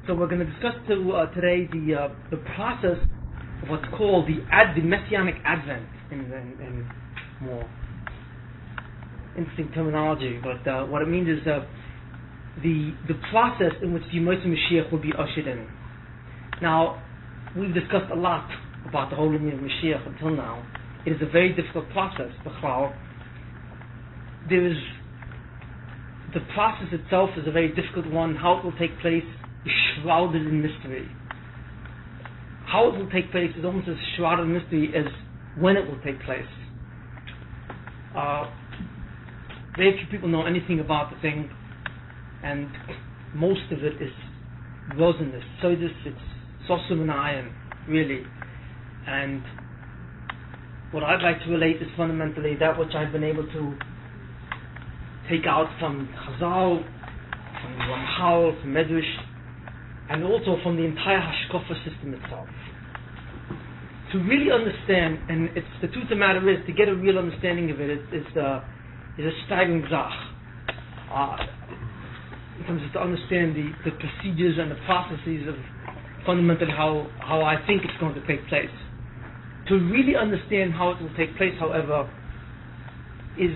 So we're going to discuss today the process of what's called the Messianic Advent in more interesting terminology. But what it means is the process in which the Mashiach will be ushered in. Now, we've discussed a lot about the whole lineage of Mashiach until now. It is a very difficult process. The process itself is a very difficult one. How it will take place is shrouded in mystery. How it will take place is almost as shrouded in mystery as when it will take place. Very few people know anything about the thing, and most of it is rosinous. So it's sosum and iron, really. And what I'd like to relate is fundamentally that which I've been able to take out from Chazal, from Ramchal, from Medrash, and also from the entire Hashkafa system itself. To really understand, and it's the truth of the matter is, to get a real understanding of it is a staggering zach. In terms of to understand the procedures and the processes of fundamentally how I think it's going to take place. To really understand how it will take place, however, it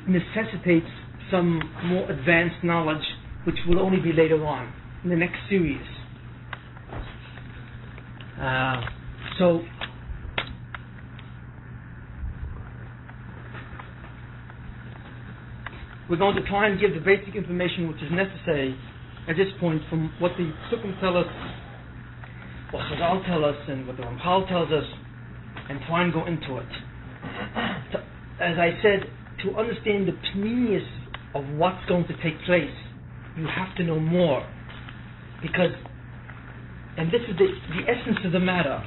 necessitates some more advanced knowledge, which will only be later on in the next series. So we're going to try and give the basic information which is necessary at this point from what the Sukkim tell us, what Chazal tell us, and what the Ramchal tells us, and try and go into it. As I said, to understand the pnimius of what's going to take place, you have to know more. Because, and this is the essence of the matter,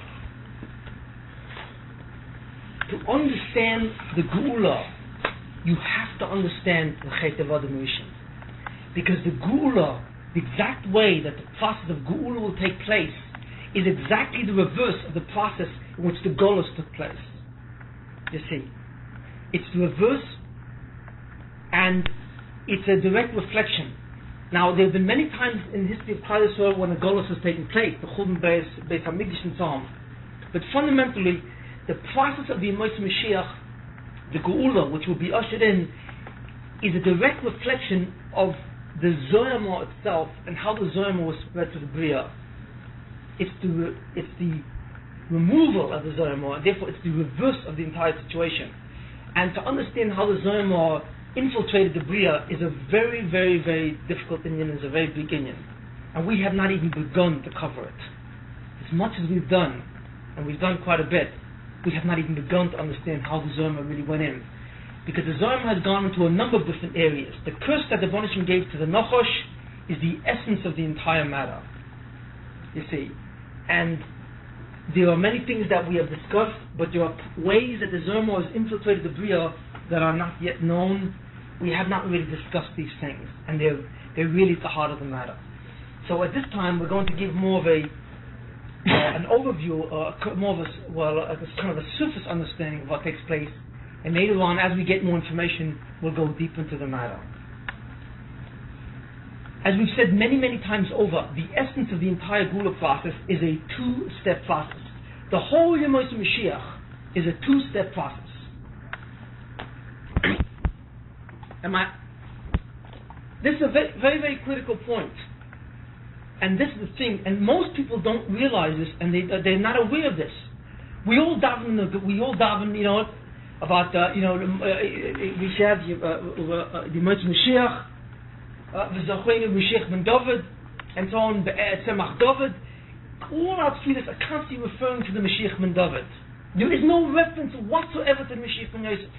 to understand the Geula, you have to understand the Chet Avad Rishon. Because the Geula, the exact way that the process of Geula will take place, is exactly the reverse of the process in which the Golus took place. You see, it's the reverse, and it's a direct reflection. Now, there have been many times in the history of Klal Yisrael when the Golus has taken place, the Churban Beis Hamikdash and so on. But fundamentally, the process of the Yemos Mashiach, the Geula, which will be ushered in, is a direct reflection of the Zoyama itself and how the Zoyama was spread to the Bria. It's the removal of the Zoyama, therefore it's the reverse of the entire situation. And to understand how the Zoyama infiltrated the Bria is a very, very, very difficult Inyan, is a very big Inyan. And we have not even begun to cover it. As much as we've done, and we've done quite a bit, we have not even begun to understand how the Zoyama really went in. Because the Zoyama has gone into a number of different areas. The curse that the Bonishim gave to the Nachosh is the essence of the entire matter. You see. And there are many things that we have discussed, but there are ways that the Zoyama has infiltrated the Bria that are not yet known. We have not really discussed these things, and they're really at the heart of the matter. So at this time, we're going to give more of an overview, more of a kind of a surface understanding of what takes place, and later on, as we get more information, we'll go deep into the matter. As we've said many, many times over, the essence of the entire Geula process is a two-step process. The whole Yemos Mashiach is a two-step process. This is a very, very, very critical point. And this is the thing, and most people don't realize this, and they're not aware of this. We all daven, about, we have the Yemos Mashiach, V'Zacheinu Mashiach ben David, and so on, Tzemach David. All our tefillas are constantly referring to the Mashiach ben David. There is no reference whatsoever to the Mashiach ben Yosef.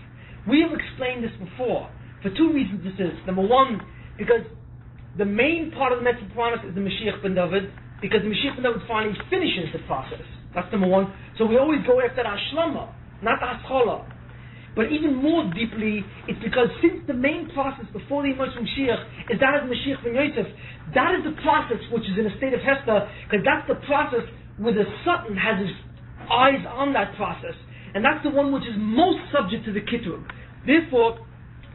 We have explained this before. For two reasons this is. Number one, because the main part of the Mitzvah promise is the Mashiach ben David, because the Mashiach ben David finally finishes the process. That's number one. So we always go after the Hashlama, not the Haskola. But even more deeply, it's because since the main process before the Yemos Mashiach is that of Mashiach ben Yosef, that is the process which is in a state of Hester, because that's the process where the Satan has his eyes on that process. And that's the one which is most subject to the Kitrug. Therefore,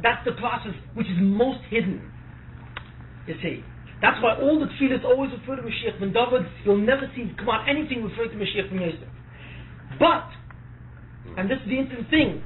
that's the process which is most hidden. You see. That's why all the tefillahs always refer to Mashiach ben David. You'll never see come out anything referring to Mashiach ben Yosef. But, and this is the interesting thing,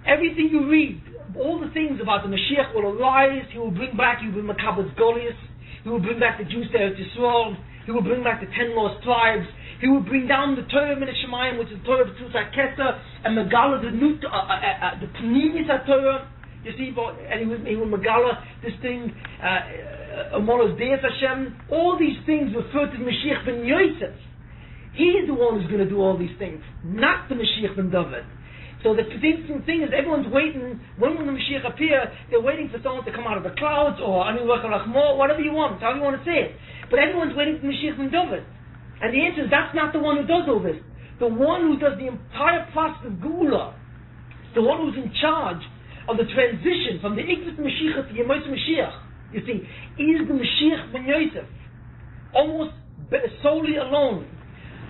everything you read, all the things about the Mashiach will arise, he will bring back, he will bring Makabas Goliath, he will bring back the Jews to Eretz Yisrael, he will bring back the 10 lost tribes, he will bring down the Torah Min Shemayim, which is the Torah of Tzus HaKeser, and Megala, the new, the Pnimis HaTorah, you see, and he will Megala, this thing, Amoros Deis Hashem, all these things refer to Mashiach ben Yosef. He is the one who's going to do all these things, not the Mashiach ben David. So the interesting thing is everyone's waiting, when will the Mashiach appear? They're waiting for someone to come out of the clouds, or Ani Rachmo, whatever you want, however you want to say it. But everyone's waiting for Mashiach ben David. And the answer is that's not the one who does all this. The one who does the entire process of Geula, the one who's in charge of the transition from the Ikvus Mashiach to Yemos Mashiach, you see, is the Mashiach ben Yosef, almost solely alone.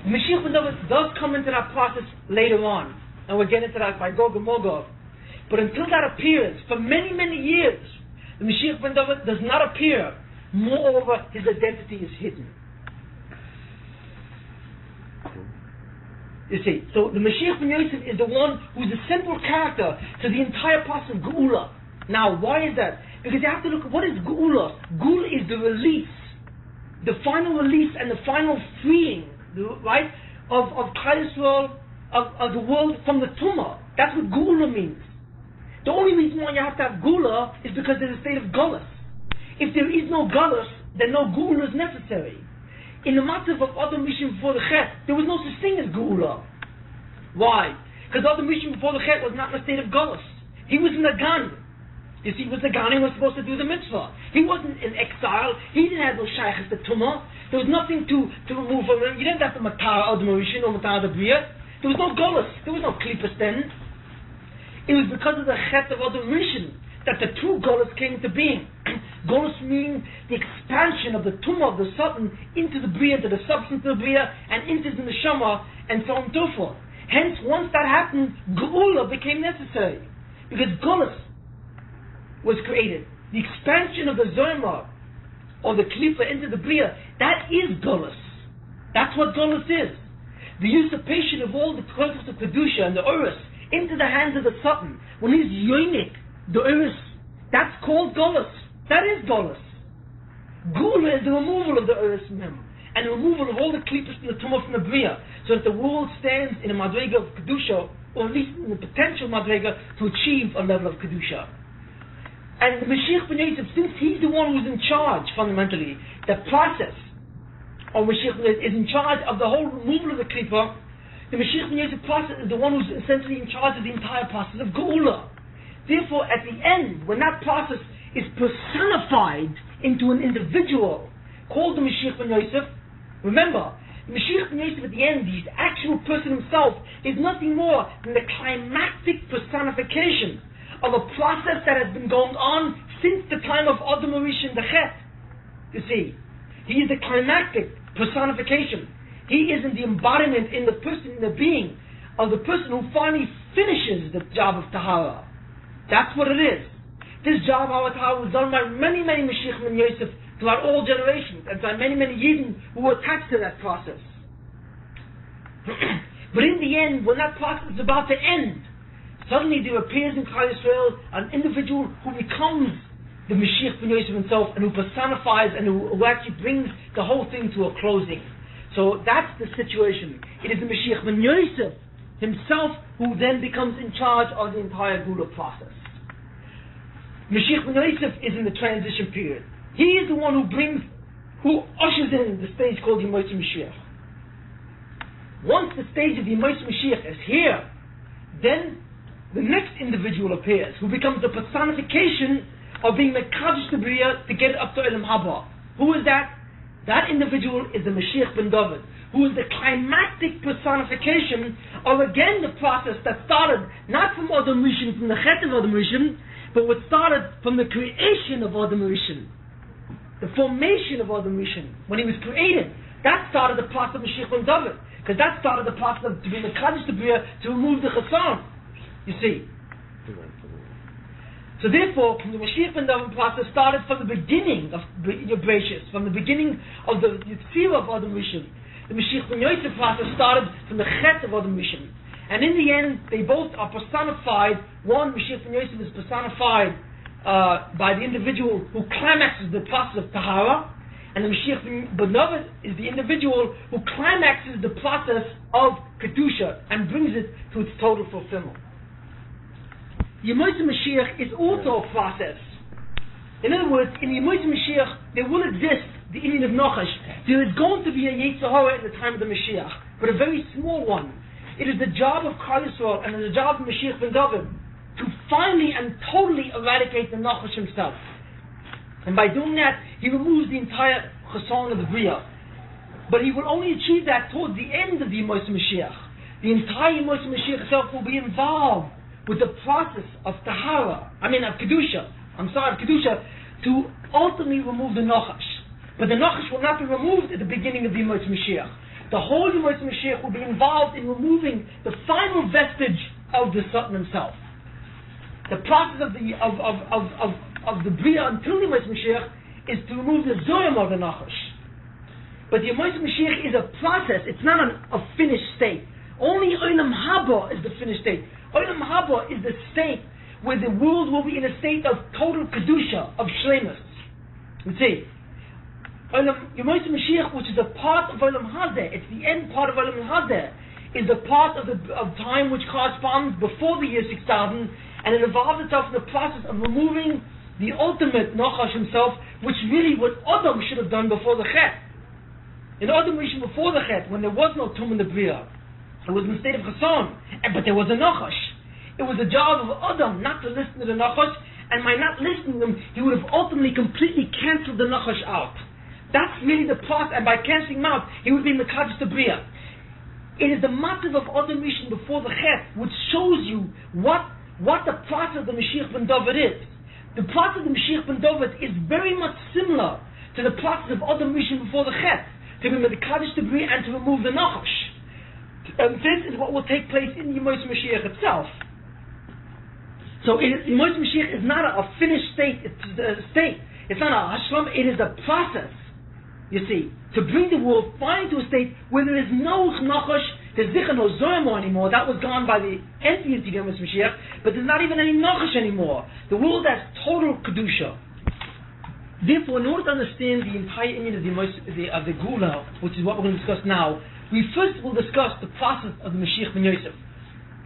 Mashiach ben David does come into that process later on, and we'll get into that by Gog and Magog. But until that appears, for many, many years, the Mashiach ben David does not appear. Moreover, his identity is hidden. You see, so the Mashiach ben Yosef is the one who's the central character to the entire process of Geula. Now, why is that? Because you have to look at what is Geula. Geula is the release, the final release and the final freeing, right, of Klal Yisrael, of the world from the Tumah. That's what Geula means. The only reason why you have to have Geula is because there's a state of Golus. If there is no Golus, then no Geula is necessary. In the matter of Adam Rishon before the Chet, there was no such thing as Geula. Why? Because Adam Rishon before the Chet was not in a state of Golus. He was in a Gan. You see, he was the Gan, he was supposed to do the mitzvah. He wasn't in exile. He didn't have no shaykhs to Tumah. There was nothing to remove from him. You didn't have to matar Adam Rishon or matar the Bria. There was no Golus. There was no Klippas then. It was because of the Chet of Adam Rishon that the true Golus came into being. Golus meaning the expansion of the Tumah of the Satan into the Bria, into the substance of the Bria, and into the Neshama, and so on and so forth. Hence, once that happened, Geula became necessary. Because Golus was created. The expansion of the Zohar, or the Klippa into the Bria, that is Golus. That's what Golus is. The usurpation of all the concepts of Kedusha and the Urus into the hands of the Satan, when he's yoinik, the Urus, that's called Golus. That is Golus. Geula is the removal of the Urus from him, and the removal of all the Klippas and the Tumah from the Bria, so that the world stands in a Madrega of Kedusha, or at least in the potential Madrega to achieve a level of Kedusha. And the Mashiach ben Yosef, since he's the one who's in charge, fundamentally, the process of Mashiach ben Yosef is in charge of the whole removal of the Klippa, the Mashiach ben Yosef process is the one who's essentially in charge of the entire process of Geula. Therefore, at the end, when that process is personified into an individual called the Mashiach ben Yosef, remember, the Mashiach ben Yosef at the end, the actual person himself, is nothing more than the climactic personification of a process that has been going on since the time of Adam Rishon the Chet. You see, he is the climactic personification. He is in the embodiment in the person, in the being of the person who finally finishes the job of Tahara. That's what it is. This job of Tahara was done by many, many Mashiach ben Yosef throughout all generations, and by many, many Yidden who were attached to that process. But in the end, when that process is about to end, suddenly there appears in Klal Yisrael an individual who becomes the Mashiach ben Yosef himself, and who personifies and who actually brings the whole thing to a closing. So that's the situation. It is the Mashiach ben Yosef himself who then becomes in charge of the entire Geula process. Mashiach ben Yosef is in the transition period. He is the one who ushers in the stage called Yemos Mashiach. Once the stage of Yemos Mashiach is here, then the next individual appears, who becomes the personification of being Mekadosh the Bria to get up to Elam Haba. Who is that? That individual is the Mashiach ben David, who is the climactic personification of again the process that started not from Adam Rishon, from the Chet of Adam Rishon, but what started from the creation of Adam Rishon, the formation of Adam Rishon. When he was created, that started the process of Mashiach ben David, because that started the process of to be Mekadosh the Bria, to remove the Chassan. You see. So therefore, the Mashiach ben David process started from the beginning of Bereshis, from the beginning of the Yitzhak of Adam Rishon. The Mashiach ben Yosef process started from the Chet of Adam Rishon. And in the end, they both are personified. One, Mashiach ben Yosef is personified by the individual who climaxes the process of Tahara, and the Mashiach ben David is the individual who climaxes the process of Kedusha and brings it to its total fulfillment. Yemois Mashiach is also a process. In other words, in Yemois Mashiach, there will exist the Indian of Nachash. There is going to be a Yetzer Hara at the time of the Mashiach, but a very small one. It is the job of Klal Yisrael and the job of Mashiach ben David to finally and totally eradicate the Nachash himself. And by doing that, he removes the entire Chasson of the Bria. But he will only achieve that towards the end of the Yemois Mashiach. The entire Yemois Mashiach itself will be involved with the process of Kedusha, to ultimately remove the Nachash. But the Nachash will not be removed at the beginning of the Yemois Mashiach. The whole Yemois Mashiach will be involved in removing the final vestige of the Satan himself. The process of the Bria until the Yemois Mashiach is to remove the Zoyam of the Nachash. But the Yemois Mashiach is a process, it's not a finished state. Only Olam Haba is the finished state. Olam Haba is the state where the world will be in a state of total Kedusha, of Shlemus. You see, Yemois Mashiach, which is a part of Olam Hazeh, it's the end part of Olam Hazeh, is the part of time which corresponds before the year 6000, and it involves itself in the process of removing the ultimate Nachash himself, which really what Adam should have done before the Chet. In Adam Rishon before the Chet, when there was no Tum in the Bria, it was in the state of Chasson, but there was a Nachash. It was the job of Adam not to listen to the Nachash, and by not listening to him, he would have ultimately completely cancelled the Nachash out. That's really the process, and by cancelling him out, he would be in the Kaddish the Bria. It is the motive of Adam Rishon before the Chet, which shows you what the process of the Mashiach ben David is. The process of the Mashiach ben David is very much similar to the process of Adam Rishon before the Chet, to remove the Kaddish the Bria and to remove the Nachash. And this is what will take place in Yemois Mashiach itself. So Yemois Mashiach is not a finished state, it's a state. It's not a hashlam, it is a process. You see, to bring the world finally to a state where there is no Nachash, there's Zichar no Zoyamo anymore. That was gone by the entity of Yemois Mashiach, but there's not even any Nachash anymore. The world has total Kedusha. Therefore, in order to understand the entire Indian of the Gula, which is what we're going to discuss now, we first will discuss the process of the Mashiach ben Yosef.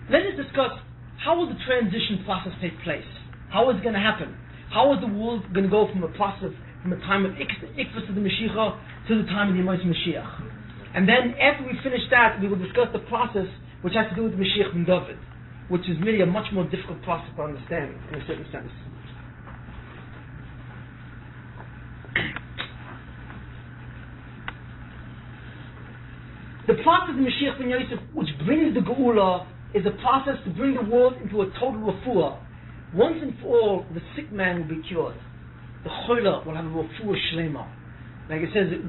Let us discuss how will the transition process take place. How is it going to happen? How is the world going to go from a process from a time of Ikvus of the Mashiach to the time of the Yemois Mashiach? And then after we finish that, we will discuss the process which has to do with the Mashiach ben David, which is really a much more difficult process to understand in a certain sense. The process of the Mashiach ben Yosef, which brings the Geula, is a process to bring the world into a total refuah. Once and for all, the sick man will be cured. The choila will have a refuah shlema. Like it says, this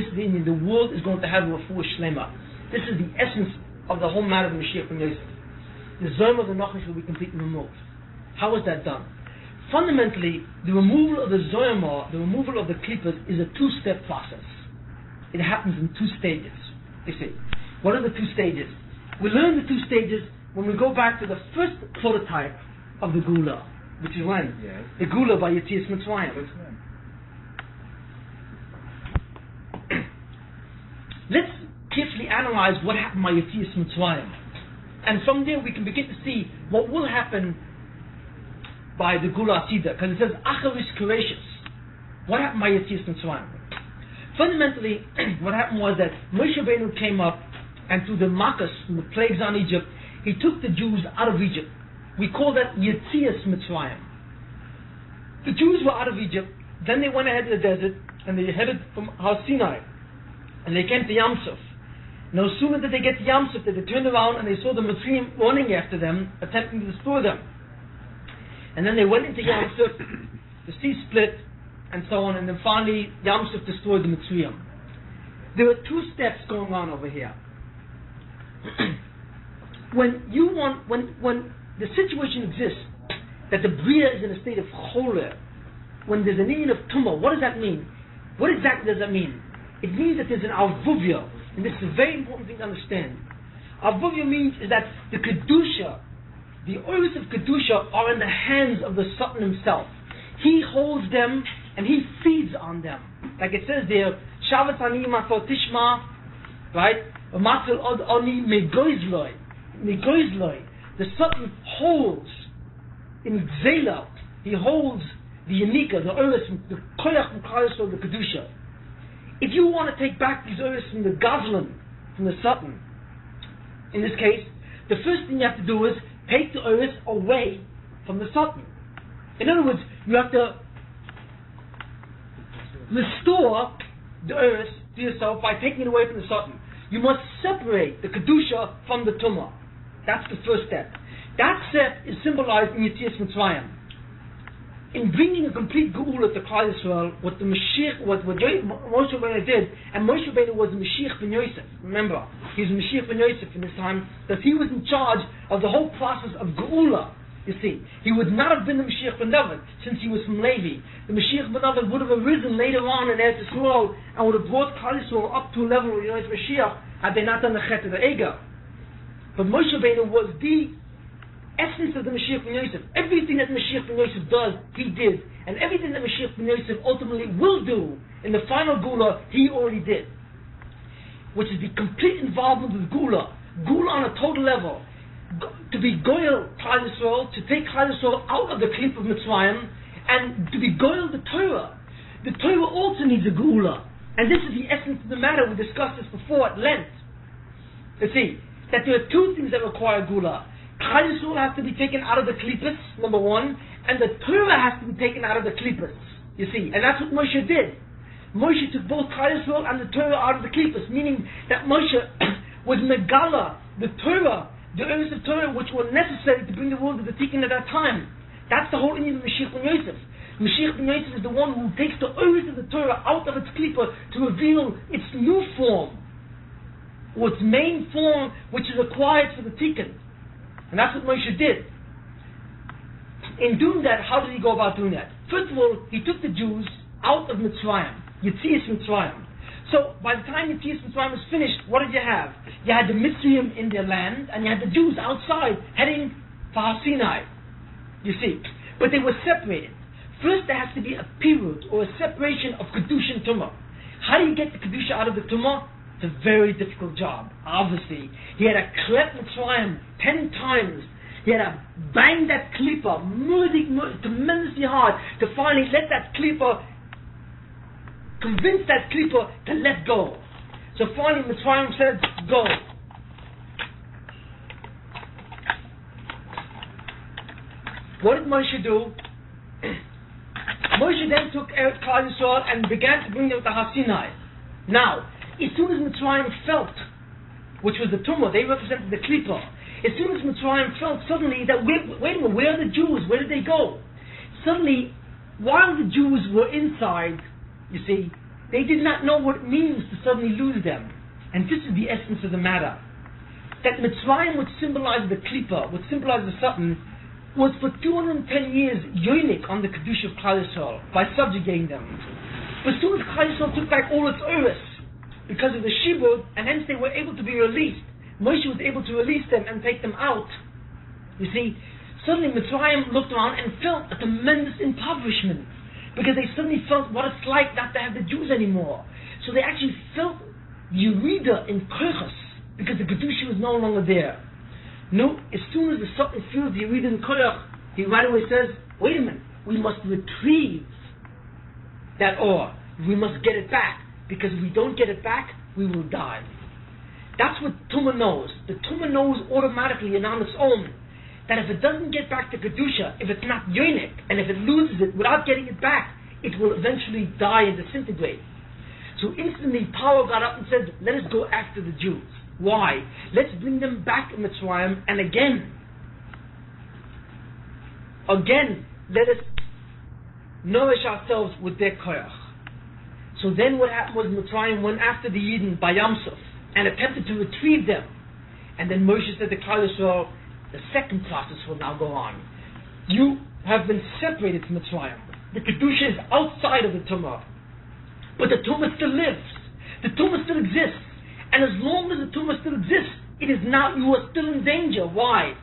is the Indian. The world is going to have a refuah shlema. This is the essence of the whole matter of the Mashiach ben Yosef. The zoma of the Nachash will be completely removed. How is that done? Fundamentally, the removal of the zoyama, the removal of the klippas, is a two-step process. It happens in two stages. You see, what are the two stages? We learn the two stages when we go back to the first prototype of the Gula, which is when? Yes. The Gula by Yetzias Mitzrayim. Let's carefully analyze what happened by Yetzias Mitzrayim. And from there we can begin to see what will happen by the Gula Atida, because it says Acharis Kureshis. What happened by Yetzias Mitzrayim? Fundamentally, what happened was that Moshe Rabbeinu came up, and through the Makkos, the plagues on Egypt, he took the Jews out of Egypt. We call that Yetzias Mitzrayim. The Jews were out of Egypt, then they went ahead to the desert, and they headed from Har Sinai, and they came to Yam Suf. No sooner did they get to Yam Suf, they turned around and they saw the Mitzrayim running after them, attempting to destroy them. And then they went into Yam Suf, the sea split, and so on, and then finally Yam Suf destroyed the Mitzrayim. There are two steps going on over here. When the situation exists that the Bria is in a state of choler, when there's an union of tumah, what does that mean? What exactly does that mean? It means that there's an alvuvia, and this is a very important thing to understand. Alvuvia means is that the kedusha, the oils of kedusha, are in the hands of the Satan himself. He holds them and he feeds on them. Like it says there, Shavat ani matzot tishma, right? Matzil od ani megoizloi. The Satan holds in Zela, he holds the Yanika, the Oris, the Koyach from Klal, the Kedusha. If you want to take back these Oris from the Gazlan, from the Satan, in this case, the first thing you have to do is take the Oris away from the Satan. In other words, you have to restore the Oris to yourself by taking it away from the Satan. You must separate the Kedusha from the Tumah. That's the first step. That step is symbolized in Yetzias Mitzrayim. In bringing a complete Geula to Klal Yisrael, what the Mashiach, what Moshe Rabbeinu did, and Moshe Rabbeinu was the Mashiach ben Yosef. Remember, he was Mashiach ben Yosef in this time, that he was in charge of the whole process of Geula. You see, he would not have been the Mashiach ben David, since he was from Levi. The Mashiach ben David would have arisen later on in Eretz Yisrael, and would have brought Klal Yisrael up to a level where he was Mashiach, had they not done the Chet of the Ega. But Moshe Rabbeinu was the essence of the Mashiach ben Yosef. Everything that Mashiach ben Yosef does, he did. And everything that Mashiach ben Yosef ultimately will do in the final Gula, he already did. Which is the complete involvement with Gula. Gula on a total level. To be Goyal Klal Yisrael, to take Klal Yisrael out of the cliff of Mitzrayim, and to be Goyal the Torah. The Torah also needs a Gula. And this is the essence of the matter. We discussed this before at length. You see, that there are two things that require Gula. Klal Yisrael has to be taken out of the klippos, number one, and the Torah has to be taken out of the klippos. You see, and that's what Moshe did. Moshe took both Klal Yisrael and the Torah out of the klippos, meaning that Moshe was megala, the Torah, the areas of Torah which were necessary to bring the world to the tikkun at that time. That's the whole Indian of Mashiach ben Yosef. Mashiach ben Yosef is the one who takes the areas of the Torah out of its klippah to reveal its new form, or its main form, which is required for the tikkun. And that's what Moshe did. In doing that, how did he go about doing that? First of all, he took the Jews out of Mitzrayim, Yetzias Mitzrayim. So, by the time Yetzias Mitzrayim was finished, what did you have? You had the Mitzrayim in their land, and you had the Jews outside, heading for Har Sinai. You see. But they were separated. First, there has to be a period, or a separation of Kedusha and Tumah. How do you get the Kedusha out of the Tumah? It's a very difficult job, obviously. He had to klep Mitzrayim 10 times. He had to bang that klippa tremendously hard to finally let that klippa, convince that klippa to let go. So finally Mitzrayim said, go. What did Moshe do? Moshe then took Klal Yisrael and began to bring them to Har Sinai. Now, as soon as Mitzrayim felt, which was the tumah, they represented the klippah. As soon as Mitzrayim felt suddenly that, wait a minute, where are the Jews? Where did they go? Suddenly, while the Jews were inside, you see, they did not know what it means to suddenly lose them. And this is the essence of the matter. That Mitzrayim, which symbolized the klippah, which symbolized the Satan, was for 210 years yonik on the Kedusha of Klal Yisrael by subjugating them. But as soon as Klal Yisrael took back all its Uris, because of the Shibud, and hence they were able to be released. Moshe was able to release them and take them out. You see, suddenly Mitzrayim looked around and felt a tremendous impoverishment, because they suddenly felt what it's like not to have the Jews anymore. So they actually felt Yerida in Kochos, because the Kedusha was no longer there. No, as soon as the Satan feels the Yerida in Kochos, he right away says, wait a minute, we must retrieve that ore. We must get it back. Because if we don't get it back, we will die. That's what Tumah knows. The Tumah knows automatically and on its own that if it doesn't get back to Kedusha, if it's not yonik, and if it loses it without getting it back, it will eventually die and disintegrate. So instantly Paro got up and said, let us go after the Jews. Why? Let's bring them back in Mitzrayim, and again, let us nourish ourselves with their koyach. So then what happened was Mitzrayim went after the Yidden by Yam Suf and attempted to retrieve them. And then Moshe said to Klal Yisrael, the second process will now go on. You have been separated from Mitzrayim. The Kedusha is outside of the Tumah. But the Tumah still lives. The Tumah still exists. And as long as the Tumah still exists, it is now, you are still in danger. Why?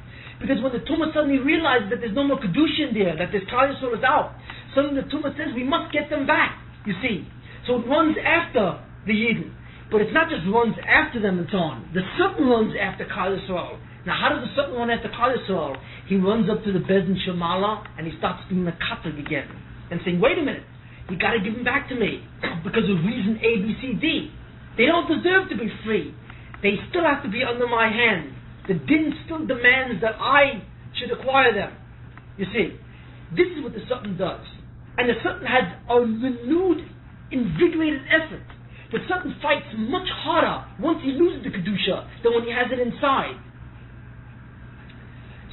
Because when the Tumah suddenly realizes that there's no more Kedusha in there, that this Klal Yisrael is out, suddenly the Tumah says, we must get them back, you see. So it runs after the Yidden. But it's not just runs after them and so on. The Satan runs after Klal Yisrael. Now how does the Satan run after Klal Yisrael? He runs up to the Bezdin Shemala and he starts doing the Katag again. And saying, wait a minute, you got to give them back to me. Because of reason A, B, C, D. They don't deserve to be free. They still have to be under my hand. The din still demands that I should acquire them. You see, this is what the Satan does. And the Satan has a renewed, invigorated effort. The Satan fights much harder once he loses the Kedusha than when he has it inside.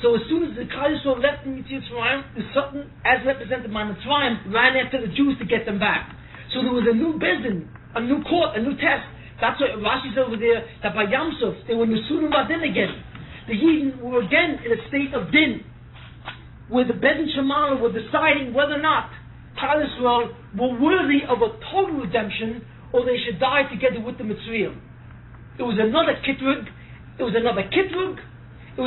So as soon as the Klal Yisrael left in Mitzrayim, the Satan, as represented by Mitzrayim, ran after the Jews to get them back. So there was a new Bezdin, a new court, a new test. That's why Rashi says over there that by Yam Suf they were Nusurim Badin again. The Yidden were again in a state of din, where the Bezdin Shemala were deciding whether or not Klal Yisrael were worthy of a total redemption, or they should die together with the Mitzrayim. It was another Kitrug, it was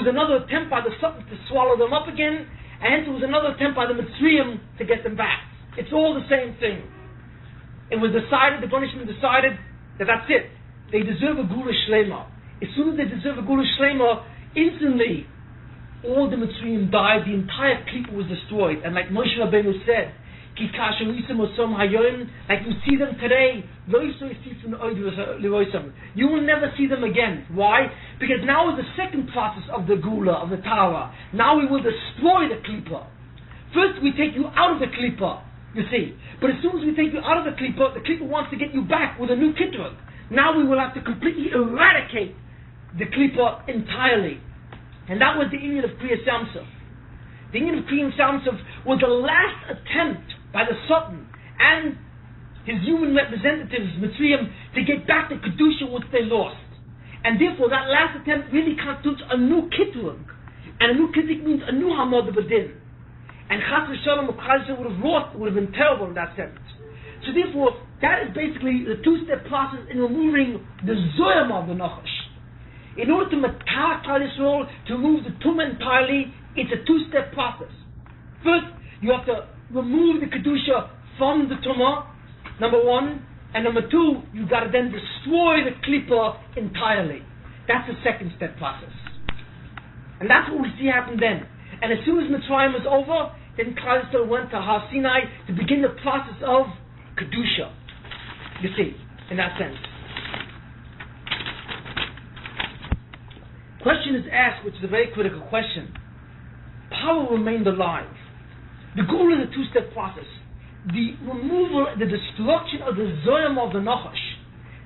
another attempt by the Satan to swallow them up again, and hence it was another attempt by the Mitzrayim to get them back. It's all the same thing. It was decided, the punishment decided, that that's it. They deserve a Gula Shlema. As soon as they deserve a Gula Shlema, instantly all the Mitzrayim died, the entire Klippa was destroyed. And like Moshe Rabbeinu said, like you see them today, you will never see them again. Why? Because now is the second process of the Gula, of the Torah. Now we will destroy the Klippa. First we take you out of the Klippa, you see. But as soon as we take you out of the Klippa wants to get you back with a new Kitrug. Now we will have to completely eradicate the Klippa entirely. And that was the Inyan of Kriyas Yamsuf. The Inyan of Kriyas Yamsuf was the last attempt by the Satan and his human representatives, Mitzrayim, to get back the Kedusha which they lost. And therefore that last attempt really constitutes a new Kitrug. And a new Kitrug means a new Hamad B'Din. And Chas v'Shalom of Klal Yisrael would have lost, would have been terrible in that sense. So therefore, that is basically the two-step process in removing the Zoyam of the Nachash. In order to matar Klal Yisrael, to remove the Tumah entirely, it's a two-step process. First, you have to remove the Kedusha from the Tumah, number one, and number two, you've got to then destroy the Klippa entirely. That's the second step process. And that's what we see happen then. And as soon as Mitzrayim was over, then Klal Yisrael went to Har Sinai to begin the process of Kedusha. You see, in that sense. Question is asked, which is a very critical question. Power remained alive. The goal is a two-step process. The removal, the destruction of the Zoyam of the Nachash,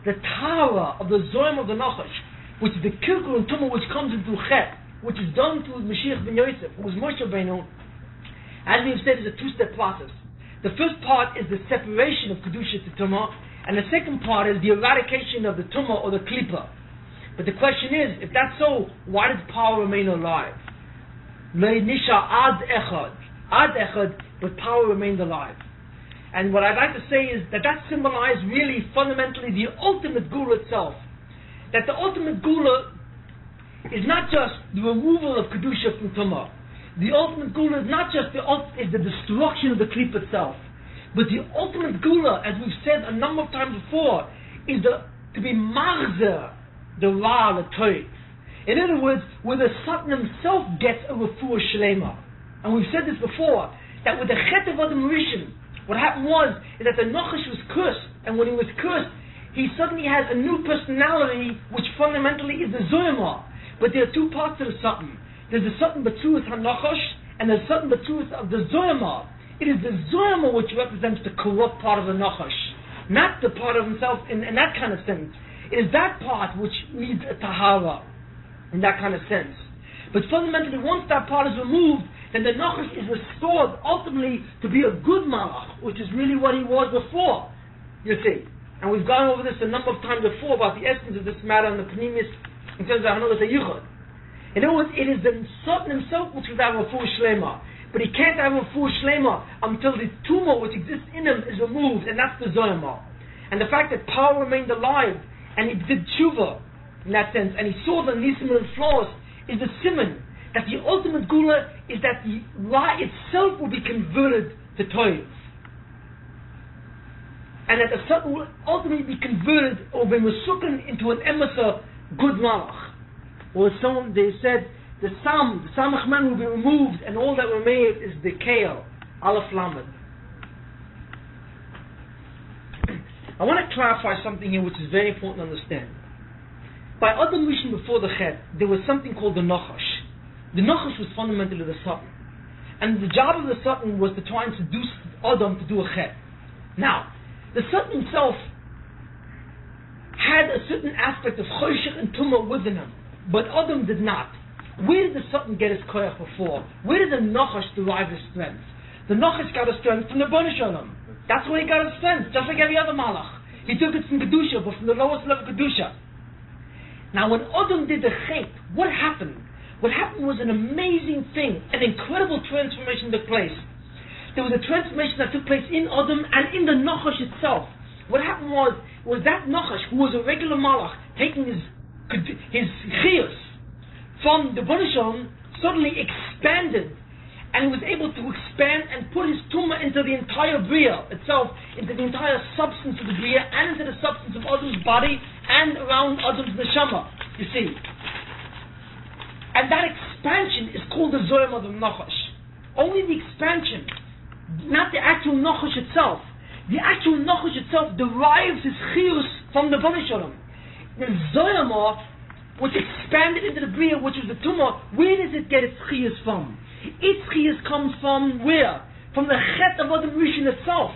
the Tara of the Zoyam of the Nachash, which is the Kilkul and Tumah which comes into Chet, which is done through Mashiach ben Yosef, who was Moshe Rabbeinu, as we have said, is a two-step process. The first part is the separation of Kedusha to Tumah, and the second part is the eradication of the Tumah or the Klippa. But the question is, if that's so, why does power remain alive? Nisha ad echad, but power remained alive. And what I'd like to say is that symbolizes really fundamentally the ultimate Gula itself. That the ultimate Gula is not just the removal of Kedusha from Tumah. The ultimate Gula is not just the destruction of the Klip itself. But the ultimate Gula, as we've said a number of times before, is to be Marzer, the Ra, the Toiv. In other words, where the Satan himself gets a refuah shlema. And we've said this before, that with the Chet of Adam Rishon, what happened is that the Nachash was cursed, and when he was cursed, he suddenly has a new personality, which fundamentally is the Zoyama. But there are two parts to the Satan. There's the Satan Batzuas HaNachash, and the Satan Batzuas of the Zoyama. It is the Zoyama which represents the corrupt part of the Nachash, not the part of himself in that kind of sense. It is that part which needs a Tahara, in that kind of sense. But fundamentally, once that part is removed, then the Nachash is restored ultimately to be a good Malach, which is really what he was before, you see. And we've gone over this a number of times before about the essence of this matter and the Pneumis in terms of Hanodas HaYuchad. In other words, it is the Satan himself which will have a full shlema. But he can't have a full shlema until the tumor which exists in him is removed, and that's the zoyama. And the fact that power remained alive, and he did tshuva, in that sense, and he saw the nisim and flaws, is the simon, that the ultimate gula is that the lie itself will be converted to toiv. And that the Satan will ultimately be converted or be masukin into an emissar, good malach. Or some, they said, the samach man will be removed, and all that remains is the kale, aleph lamed. I want to clarify something here which is very important to understand. By Adam Rishon before the Chet, there was something called the Nachash. The Nachash was fundamentally the Satan. And the job of the Satan was to try and seduce Adam to do a Chet. Now, the Satan himself had a certain aspect of Choshech and Tumah within him, but Adam did not. Where did the Satan get his koyach before? Where did the Nachash derive his strength? The Nachash got his strength from the Bnei Shalom. That's where he got his strength, just like every other malach. He took it from Kedusha, but from the lowest level of Kedusha. Now when Adam did the Chet, what happened? What happened was an amazing thing, an incredible transformation took place. There was a transformation that took place in Adam and in the Nachash itself. What happened was that Nachash, who was a regular malach, taking his chiyus from the Bnei Shalom, suddenly expanded, and he was able to expand and put his tumah into the entire bria itself, into the entire substance of the bria, and into the substance of Adam's body, and around Adam's neshama, you see. And that expansion is called the Zoyam of the Nachash. Only the expansion, not the actual Nachash itself. The actual Nachash itself derives his chiyus from the Bnei Shalom. The Zoyam, which expanded into the bria, which was the tumah, where does it get its chiyus from? Its chiyus comes from where? From the Chet of Adam Rishon itself.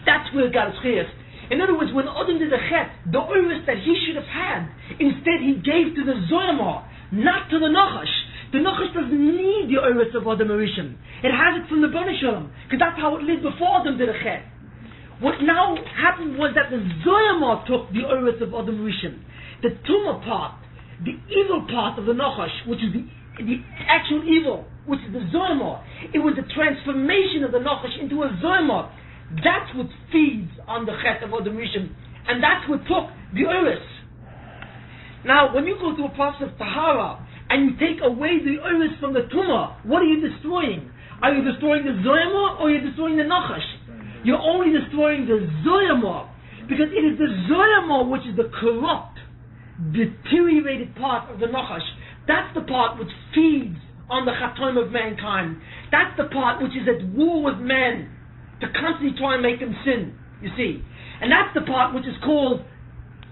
That's where it got its chiyus. In other words, when Adam did the Chet, the oris that he should have had, instead he gave to the Zoyama, not to the Nachash. The Nachash doesn't need the oris of Adam Rishon. It has it from the Bnei Shalom, because that's how it lived before Adam did the Chet. What now happened was that the Zoyama took the oris of Adam Rishon. The tumah part, the evil part of the Nachash, which is the actual evil, which is the Zoyama. It was the transformation of the Nachash into a Zoyama. That's what feeds on the Chet of Adam Rishon. And that's what took the Oris. Now, when you go to a process of Tahara, and you take away the Oris from the Tumah, what are you destroying? Are you destroying the Zoyama, or are you destroying the Nachash? You're only destroying the Zoyama, because it is the Zoyama which is the corrupt, deteriorated part of the Nachash. That's the part which feeds on the Chatom of mankind. That's the part which is at war with men, to constantly try and make them sin, you see. And that's the part which is called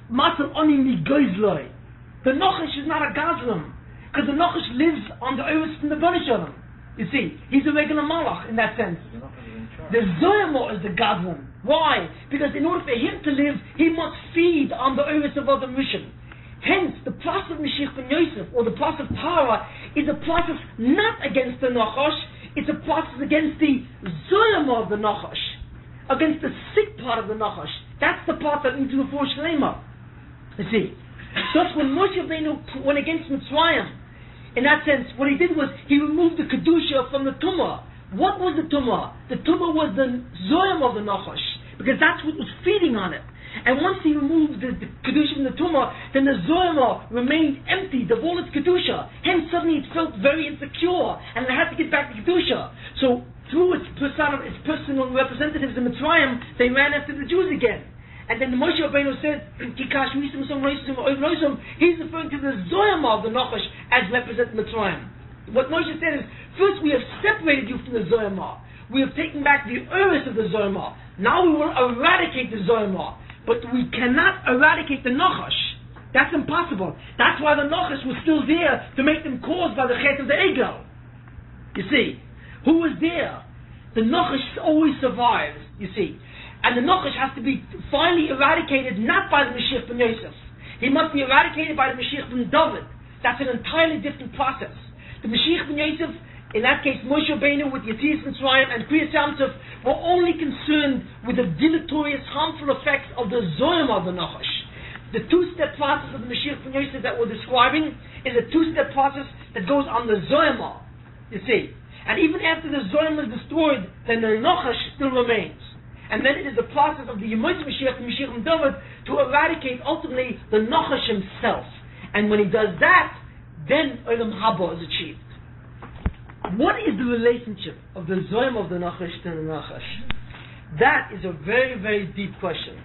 Masal Onim Nigoizloi. The Nachash is not a Gazlam, because the Nachash lives on the Oris from the Bnei Shalom. You see, he's a regular Malach in that sense. The Zoyama is the Gazlam. Why? Because in order for him to live, he must feed on the Oris of Adam Rishon. Hence, the process of Mashiach ben Yosef, or the process of Tara, is a process not against the Nachash, it's a process against the Zoyama of the Nachash, against the sick part of the Nachash. That's the part that needs to be for Shlema. You see. Thus, when Moshe Rabbeinu went against Mitzrayim, in that sense, what he did was, he removed the Kedusha from the Tumah. What was the Tumah? The Tumah was the Zoyama of the Nachash, because that's what was feeding on it. And once he removed the Kedusha from the Tumah, then the Zoyama remained empty of all its Kedusha. Hence suddenly it felt very insecure, and it had to get back to Kedusha. So through its personal representatives in Mitzrayim, they ran after the Jews again. And then the Moshe Rabbeinu said, he's referring to the Zoyama of the Nachash as representing Mitzrayim. What Moshe said is, first we have separated you from the Zoyama. We have taken back the Uris of the Zoyama. Now we will eradicate the Zoyama. But we cannot eradicate the Nachash. That's impossible. That's why the Nachash was still there, to make them caused by the Chet of the Egel. You see, who was there? The Nachash always survives, you see. And the Nachash has to be finally eradicated, not by the Mashiach ben Yosef. He must be eradicated by the Mashiach ben David. That's an entirely different process. The Mashiach ben Yosef, in that case Moshe Rabbeinu with Yetzias Mitzrayim and Kriyas Yamsuf, were only concerned with the deleterious, harmful effects of the Zoyam of the Nachash. The two-step process of the Mashiach ben Yosef that we're describing is a two-step process that goes on the Zoyama, you see. And even after the Zoyama is destroyed, then the Nachash still remains. And then it is the process of the Yemotz Mashiach, the Mashiach ben David, to eradicate ultimately the Nachash himself. And when he does that, then Olam Haba is achieved. What is the relationship of the Zoyama of the Nachash to the Nachash? That is a very, very deep question.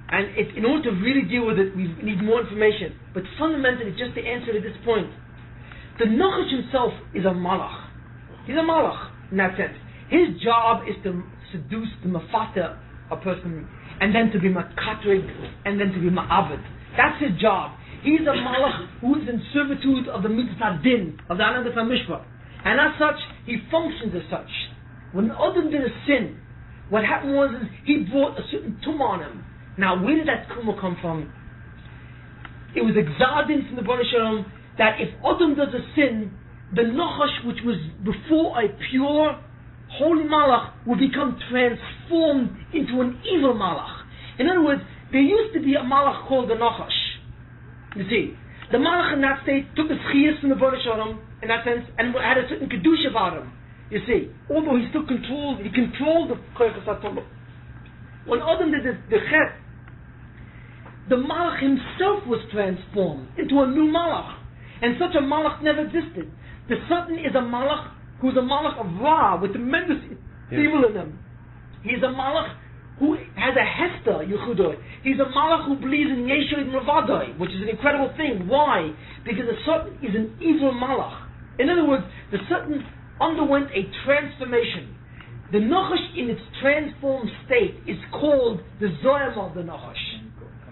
And in order to really deal with it, we need more information. But fundamentally, just to answer at this point, the Nachash himself is a malach. He's a malach in that sense. His job is to seduce, to mafata a person, and then to be makatrig, and then to be ma'avid. That's his job. He's a malach who is in servitude of the mitzvah din, of the Ananda Mishpah. And as such, he functions as such. When Adam did a sin, what happened was he brought a certain tumah on him. Now, where did that tumah come from? It was exarded from the Baruch Shalom that if Adam does a sin, the Nachash, which was before a pure, holy malach, will become transformed into an evil malach. In other words, there used to be a malach called the Nachash. You see, the malach in that state took the schiyas from the Baruch Shalom, in that sense, and had a certain kedusha about him. You see, although he controlled the koyches hatumah. When Adam did the chet, the malach himself was transformed into a new malach, and such a malach never existed. The Satan is a malach who's a malach of Ra with tremendous evil in him. He's a malach who has a hester yuchudoi. He's a malach who believes in Yeshua Mavadoi, which is an incredible thing. Why? Because the Satan is an evil malach. In other words, the Satan underwent a transformation. The Nachash in its transformed state is called the Zoyam of the Nachash.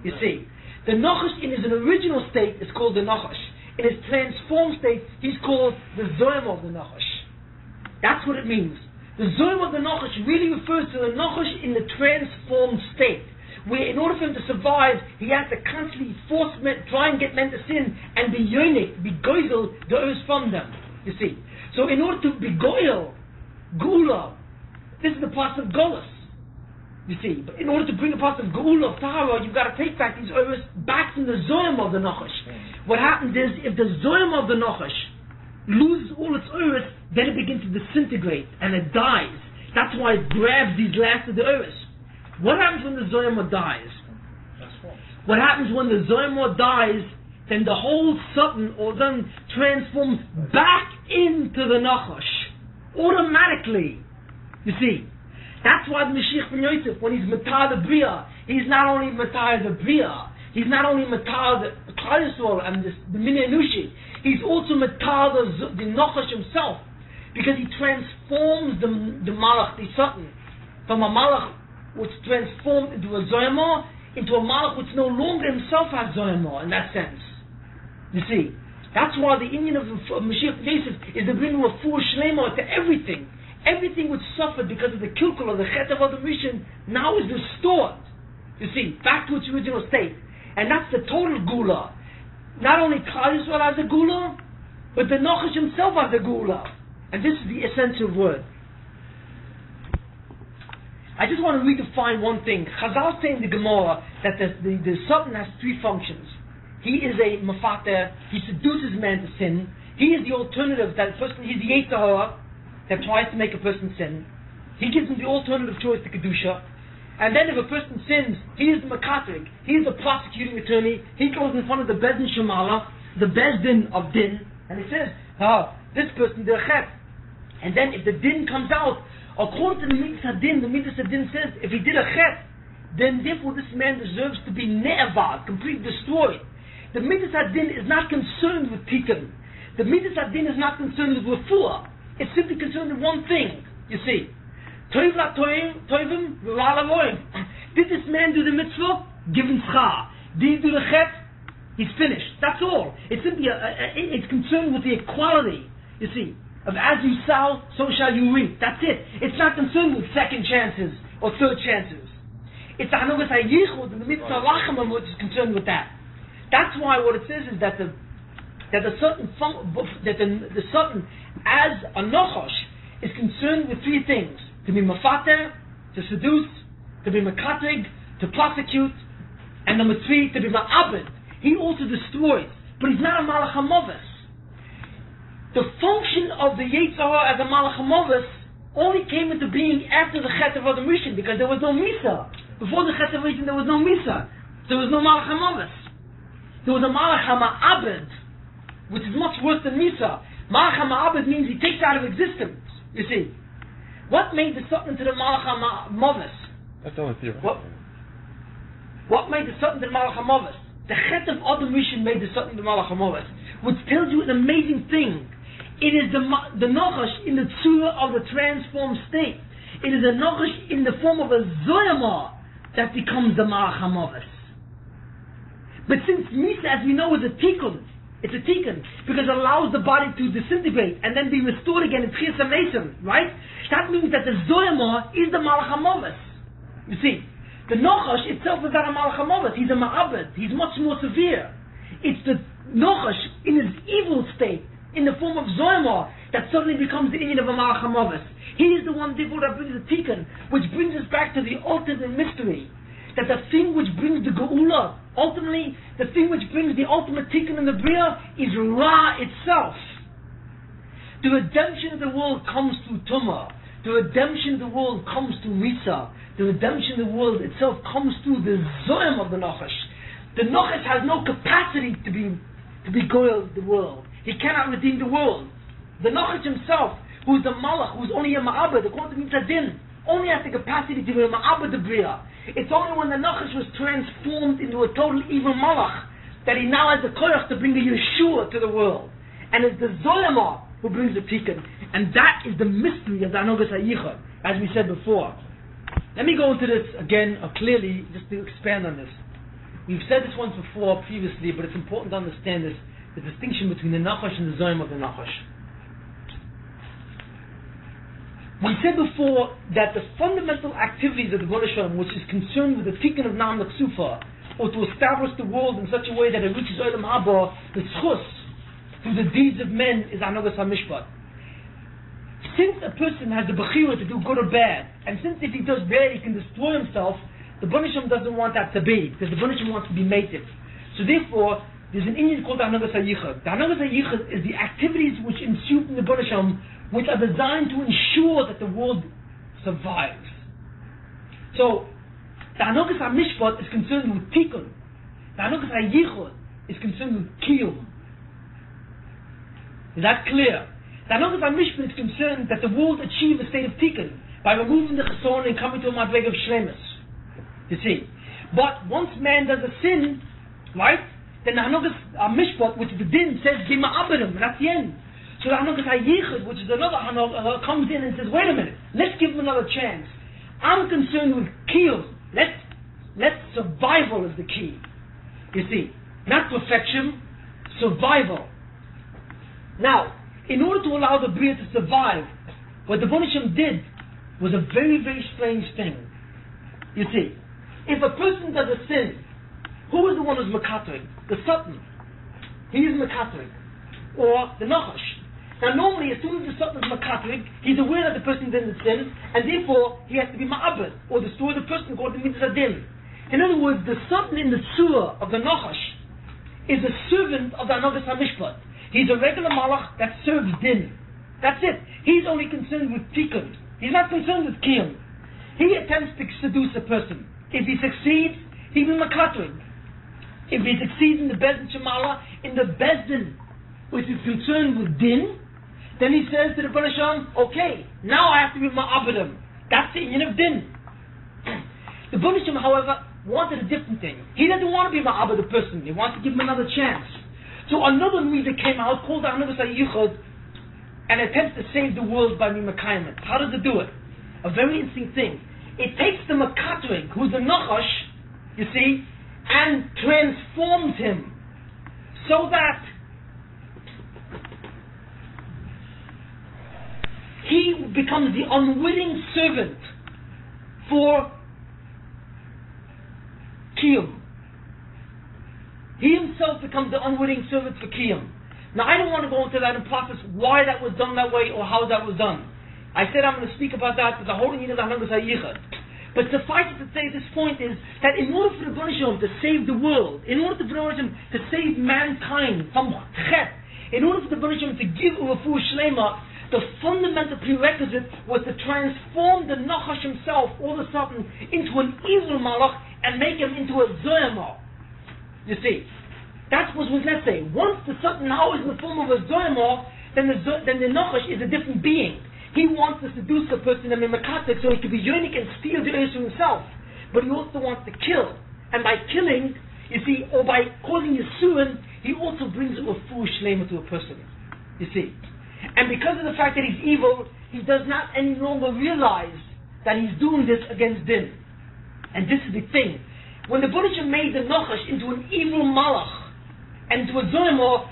You see, the Nachash in his original state is called the Nachash. In his transformed state, he's called the Zoyam of the Nachash. That's what it means. The Zoyam of the Nachash really refers to the Nachash in the transformed state, where in order for him to survive, he has to constantly force men, try and get men to sin, and be yonik, be goyzel, the earth from them. You see. So in order to be goyel, gula, this is the process of golus. You see, but in order to bring a process of gula, of tahara, you've got to take back these earths back from the Zoyam of the Nachash. What happens is, if the Zoyam of the Nachash loses all its earths, then it begins to disintegrate, and it dies. That's why it grabs these last of the earths. What happens when the Zoyama dies? What happens when the Zoyama dies? Then the whole Satan or then transforms back into the Nachash automatically. You see, that's why the Mashiach ben Yosef, when he's matar the Bria, he's not only matar the Bria, he's not only matar the Klal Yisrael and the Minyan Nushi, he's also matar the Nachash himself, because he transforms the Malach, the Satan, from a Malach which transformed into a Zoyama, into a Malach which no longer himself has Zoyama in that sense. You see, that's why the Indian of Mashiach ben Yosef is to bring a full shlema to everything. Everything which suffered because of the kilkul of the chet of the mission now is restored. You see, back to its original state. And that's the total gula. Not only Klal Yisrael has a gula, but the Nachash himself has a gula. And this is the essential word. I just want to redefine one thing. Chazal say in the Gemara that the Satan has three functions. He is a mafater, he seduces man to sin. He is the alternative, that person, he's the Yetzer Hara that tries to make a person sin. He gives him the alternative choice to Kedusha. And then if a person sins, he is the Makatrik, he is the prosecuting attorney, he goes in front of the Bezdin Shemala, the Bezdin of Din, and he says, this person did a chet. And then if the Din comes out, according to the Midas Din says, if he did a chet, then therefore this man deserves to be ne'avad, completely destroyed. The Midas Din is not concerned with Tikkun. The Midas Din is not concerned with Refuah. It's simply concerned with one thing, you see. Did this man do the mitzvah? Give him schar. Did he do the chet? He's finished. That's all. It's simply it's concerned with the equality, you see, of as you sow, so shall you reap. That's it. It's not concerned with second chances or third chances. It's Hanogas HaYichud and the mitzvah Lachamim which is concerned with that. That's why what it says is that the Satan as a Nachash is concerned with three things: to be mafater, to seduce, to be makatrig, to prosecute, And number 3, to be ma'abed. He also destroys, but he's not a malach hamoves. The function of the Yetzer Hara as a malach hamoves only came into being after the Chet of Adam Rishon, because there was no Misa. Before the Chet of Rishon, there was no Misa. There was no malach hamoves. There was a malach hama'abed, which is much worse than Misa. Malach hama'abed means he takes out of existence. You see, what made the Satan to the malach hamoves? That's only theory. What made the Satan to the malach hamoves? The Chet of Adam Rishon made the Satan to the malach hamoves, which tells you an amazing thing. It is the Nachash in the tzura of the transformed state. It is a Nachash in the form of a Zoyama that becomes the malach hamoves. But since Misa, as we know, is a tikkun, it's a tikkun, because it allows the body to disintegrate and then be restored again in Tchias HaMesim, right? That means that the Zoyama is the malach hamoves. You see, the Nachash itself is not a malach hamoves. He's a ma'abed. He's much more severe. It's the Nachash in his evil state, in the form of Zoyama, that suddenly becomes the Indian of a malach hamoves. He is the one, therefore, that brings the tikkun, which brings us back to the ultimate mystery, that the thing which brings the geula, ultimately, the thing which brings the ultimate tikkun in the bria, is Ra itself. The redemption of the world comes through Tumah. The redemption of the world comes through Risa. The redemption of the world itself comes through the Zoyam of the Nachash. The Nachash has no capacity to be goyal the world. He cannot redeem the world. The Nachash himself, who is the Malach, who is only a Ma'abed, according to Mitzadin, only has the capacity to be a Ma'abed the Bria. It's only when the Nachash was transformed into a total evil Malach that he now has the koyach to bring the Yeshua to the world. And it's the Zoyama who brings the Tikkun. And that is the mystery of the Anogas HaYichud, as we said before. Let me go into this again, clearly, just to expand on this. We've said this once before, previously, but it's important to understand this, the distinction between the Nachash and the Zoyam of the Nachash. We said before that the fundamental activities of the Rebbeinu Shalom, which is concerned with the Tikkun of Nam L'Ksufa, or to establish the world in such a way that it reaches Olam Haba, the Schus, through the deeds of men, is Anogas HaMishpat. Since a person has the Bechira to do good or bad, and since if he does bad he can destroy himself, the Rebbeinu Shalom doesn't want that to be, because the Rebbeinu Shalom wants to be mated. So therefore, there's an Indian called the Anogas HaYichud. The Anogas HaYichud is the activities which ensue from the Rebbeinu Shalom, which are designed to ensure that the world survives. So, the Anogas HaMishpat is concerned with Tikkun. The Anogas HaYichud is concerned with Kiyum. Is that clear? The Anogas HaMishpat is concerned that the world achieve a state of Tikkun by removing the Cheson and coming to a Madreg of Shlemus. You see? But once man does a sin, right? Then the Anogas HaMishpat, which the din says, Bima Abadim, that's the end. So the Anogas HaYichud, which is another Anogas, comes in and says, wait a minute, let's give him another chance. I'm concerned with Kiyum. Let's survival is the key. You see? Not perfection, survival. Now, in order to allow the Bria to survive, what the Rebbeinu Shalom did was a very, very strange thing. You see, if a person does a sin, who is the one who's Makatrik? The Satan. He is Makatrik. Or the Nachash. Now normally, as soon as the Satan is Makatrik, he's aware that the person did the sin, and therefore he has to be Ma'abed, or destroy the person according to Mitzvah Din. In other words, the Satan in the Surah of the Nachash is a servant of the Anogas HaMishpat. He's a regular malach that serves din. That's it. He's only concerned with tikkun. He's not concerned with kiyum. He attempts to seduce a person. If he succeeds, he will makatrig. If he succeeds in the Bezdin Shemala, in the Bezdin, which is concerned with din, then he says to the Rebbeinu Shalom, okay, now I have to be ma'abadim. That's the union of din. The Rebbeinu Shalom, however, wanted a different thing. He doesn't want to be ma'abad the person. He wants to give him another chance. So another Mida came out called the Anogas HaYichud and attempts to save the world by Mimakayim. How does it do it? A very interesting thing. It takes the Makatrig, who's the Nachash, you see, and transforms him so that he becomes the unwitting servant for Kiyum. He himself becomes the unwitting servant for Kiyum. Now I don't want to go into that and process why that was done that way or how that was done. I said I'm going to speak about that with the whole unit of the Anogas HaYichud. But suffice it to say, this point is that in order for the Shalom to save the world, in order for the Shalom to save mankind from chet, in order for the Shalom to give Urefu Shlema, the fundamental prerequisite was to transform the Nachash himself all of a sudden into an evil malach and make him into a Zoyamah. You see, that's what was necessary. Once the Satan now is in the form of a Zoyamah, then the Nachash is a different being. He wants to seduce the person and be mekatek so he can be unique and steal the earth from himself. But he also wants to kill. And by killing, you see, or by causing Yisurin, he also brings a foolish shlema to a person. You see. And because of the fact that he's evil, he does not any longer realize that he's doing this against din. And this is the thing. When the Buddha made the Nachash into an evil malach and into a zoimor,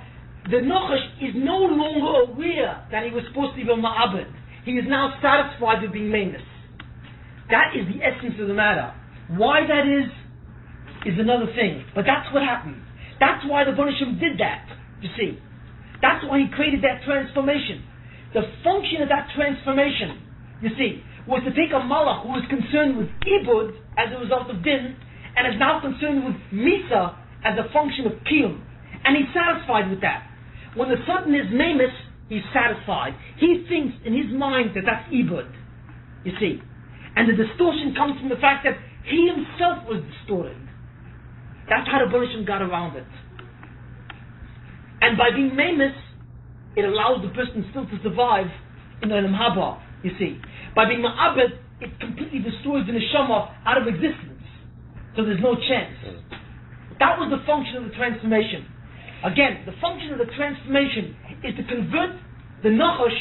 the Nachash is no longer aware that he was supposed to be a ma'abed. He is now satisfied with being mainness. That is the essence of the matter. Why that is another thing. But that's what happened. That's why the Buddha did that, you see. That's why he created that transformation. The function of that transformation, you see, was to take a malach who was concerned with ibud as a result of din, and is now concerned with misa as a function of kiyum. And he's satisfied with that. When the Satan is mamis, he's satisfied. He thinks in his mind that that's ibud, you see. And the distortion comes from the fact that he himself was distorted. That's how the Baruch got around it. And by being mamis, it allows the person still to survive in the Olam Haba, you see. By being ma'abed, it completely destroys the neshama out of existence. So there's no chance. That was the function of the transformation. Again, the function of the transformation is to convert the Nachash,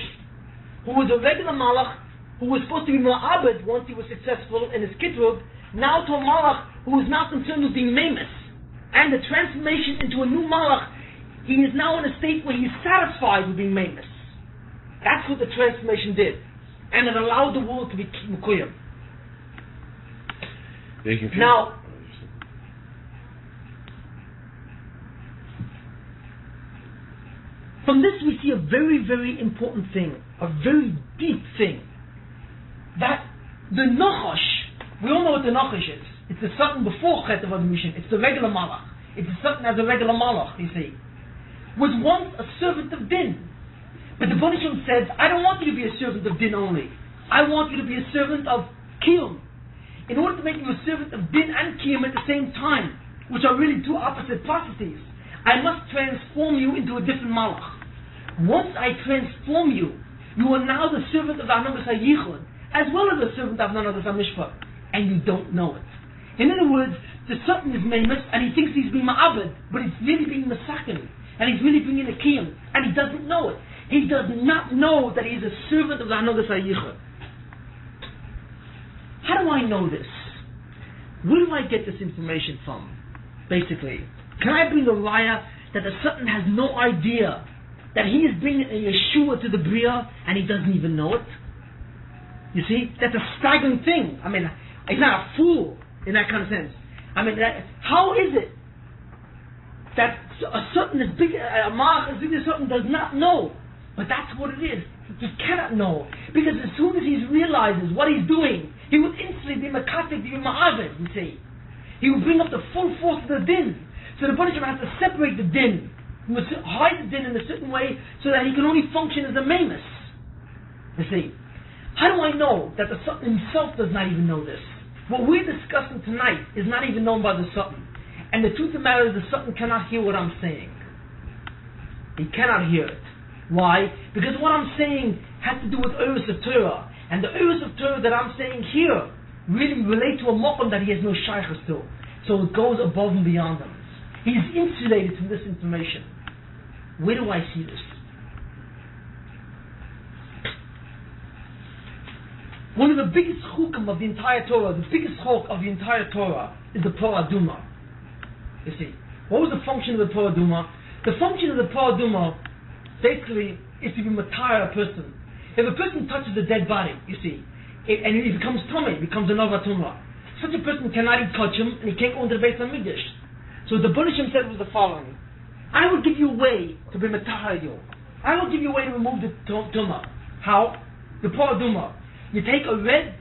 who was a regular malach, who was supposed to be ma'abed once he was successful in his kitrug, now to a malach who is now concerned with being mamis. And the transformation into a new malach, he is now in a state where he is satisfied with being mamis. That's what the transformation did. And it allowed the world to be mukuyam. Now, from this we see a very, very important thing, a very deep thing, that the Nachash, we all know what the Nachash is. It's the Satan before Chet of Admission. It's the regular Malach. It's the Satan as a regular Malach, you see. Was once a servant of Din. But the Baruch said, I don't want you to be a servant of Din only. I want you to be a servant of Kiyum. In order to make you a servant of Din and Kiyum at the same time, which are really two opposite processes, I must transform you into a different Malach. Once I transform you, you are now the servant of Anagas HaYichud, as well as the servant of Anagas HaMishpah, and you don't know it. In other words, the Satan is Mamus, and he thinks he's being Ma'abed, but he's really being Masakin, and he's really being a Kiyum, and he doesn't know it. He does not know that he is a servant of the Anagas HaYichud. How do I know this? Where do I get this information from? Basically, can I bring a raya that the Satan has no idea that he is bringing a Yeshua to the Bria and he doesn't even know it? You see, that's a staggering thing. I mean, he's not a fool in that kind of sense. I mean, how is it that a certain as big a Malach as big as certain does not know? But that's what it is. He cannot know, because as soon as he realizes what he's doing, he will instantly be mekatek, be ma'avid, you see. He will bring up the full force of the din. So the Baruch has to separate the din. He must hide the din in a certain way so that he can only function as a mamus. You see. How do I know that the Satan himself does not even know this? What we're discussing tonight is not even known by the Satan. And the truth of the matter is the Satan cannot hear what I'm saying. He cannot hear it. Why? Because what I'm saying has to do with Eretz of Torah. And the Eretz of Torah that I'm saying here really relate to a mokum that he has no shaykhs to. So it goes above and beyond them. He is insulated from this information. Where do I see this? One of the biggest chukim of the entire Torah, the biggest chok of the entire Torah, is the Torah Duma. You see, what was the function of the Torah Duma? The function of the Torah Duma basically is to be matire a person. If a person touches a dead body, you see, and he becomes tummy, becomes a nova tumah, such a person cannot eat kachim and he can't go into the Beis HaMikdash. So the Baruch said was the following: I will give you a way to be matire you. I will give you a way to remove the tumah. How? The Torah Duma. You take a red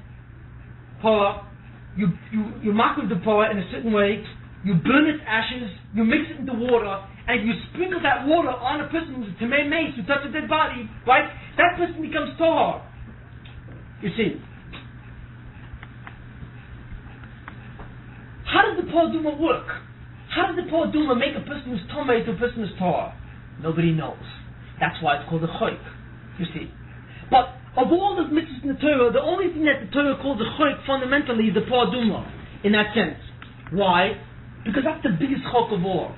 Torah, you mark with the Torah in a certain way, you burn its ashes, you mix it into water, and if you sprinkle that water on a person who's a tamei mace, who touches their body, right, that person becomes tahor. You see. How does the Paraduma work? How does the Paraduma make a person who's tamei to a person who's tahor? Nobody knows. That's why it's called a choik. You see. But of all the mitzvahs in the Torah, the only thing that the Torah calls a choik fundamentally is the Paraduma, in that sense. Why? Because that's the biggest chok of all.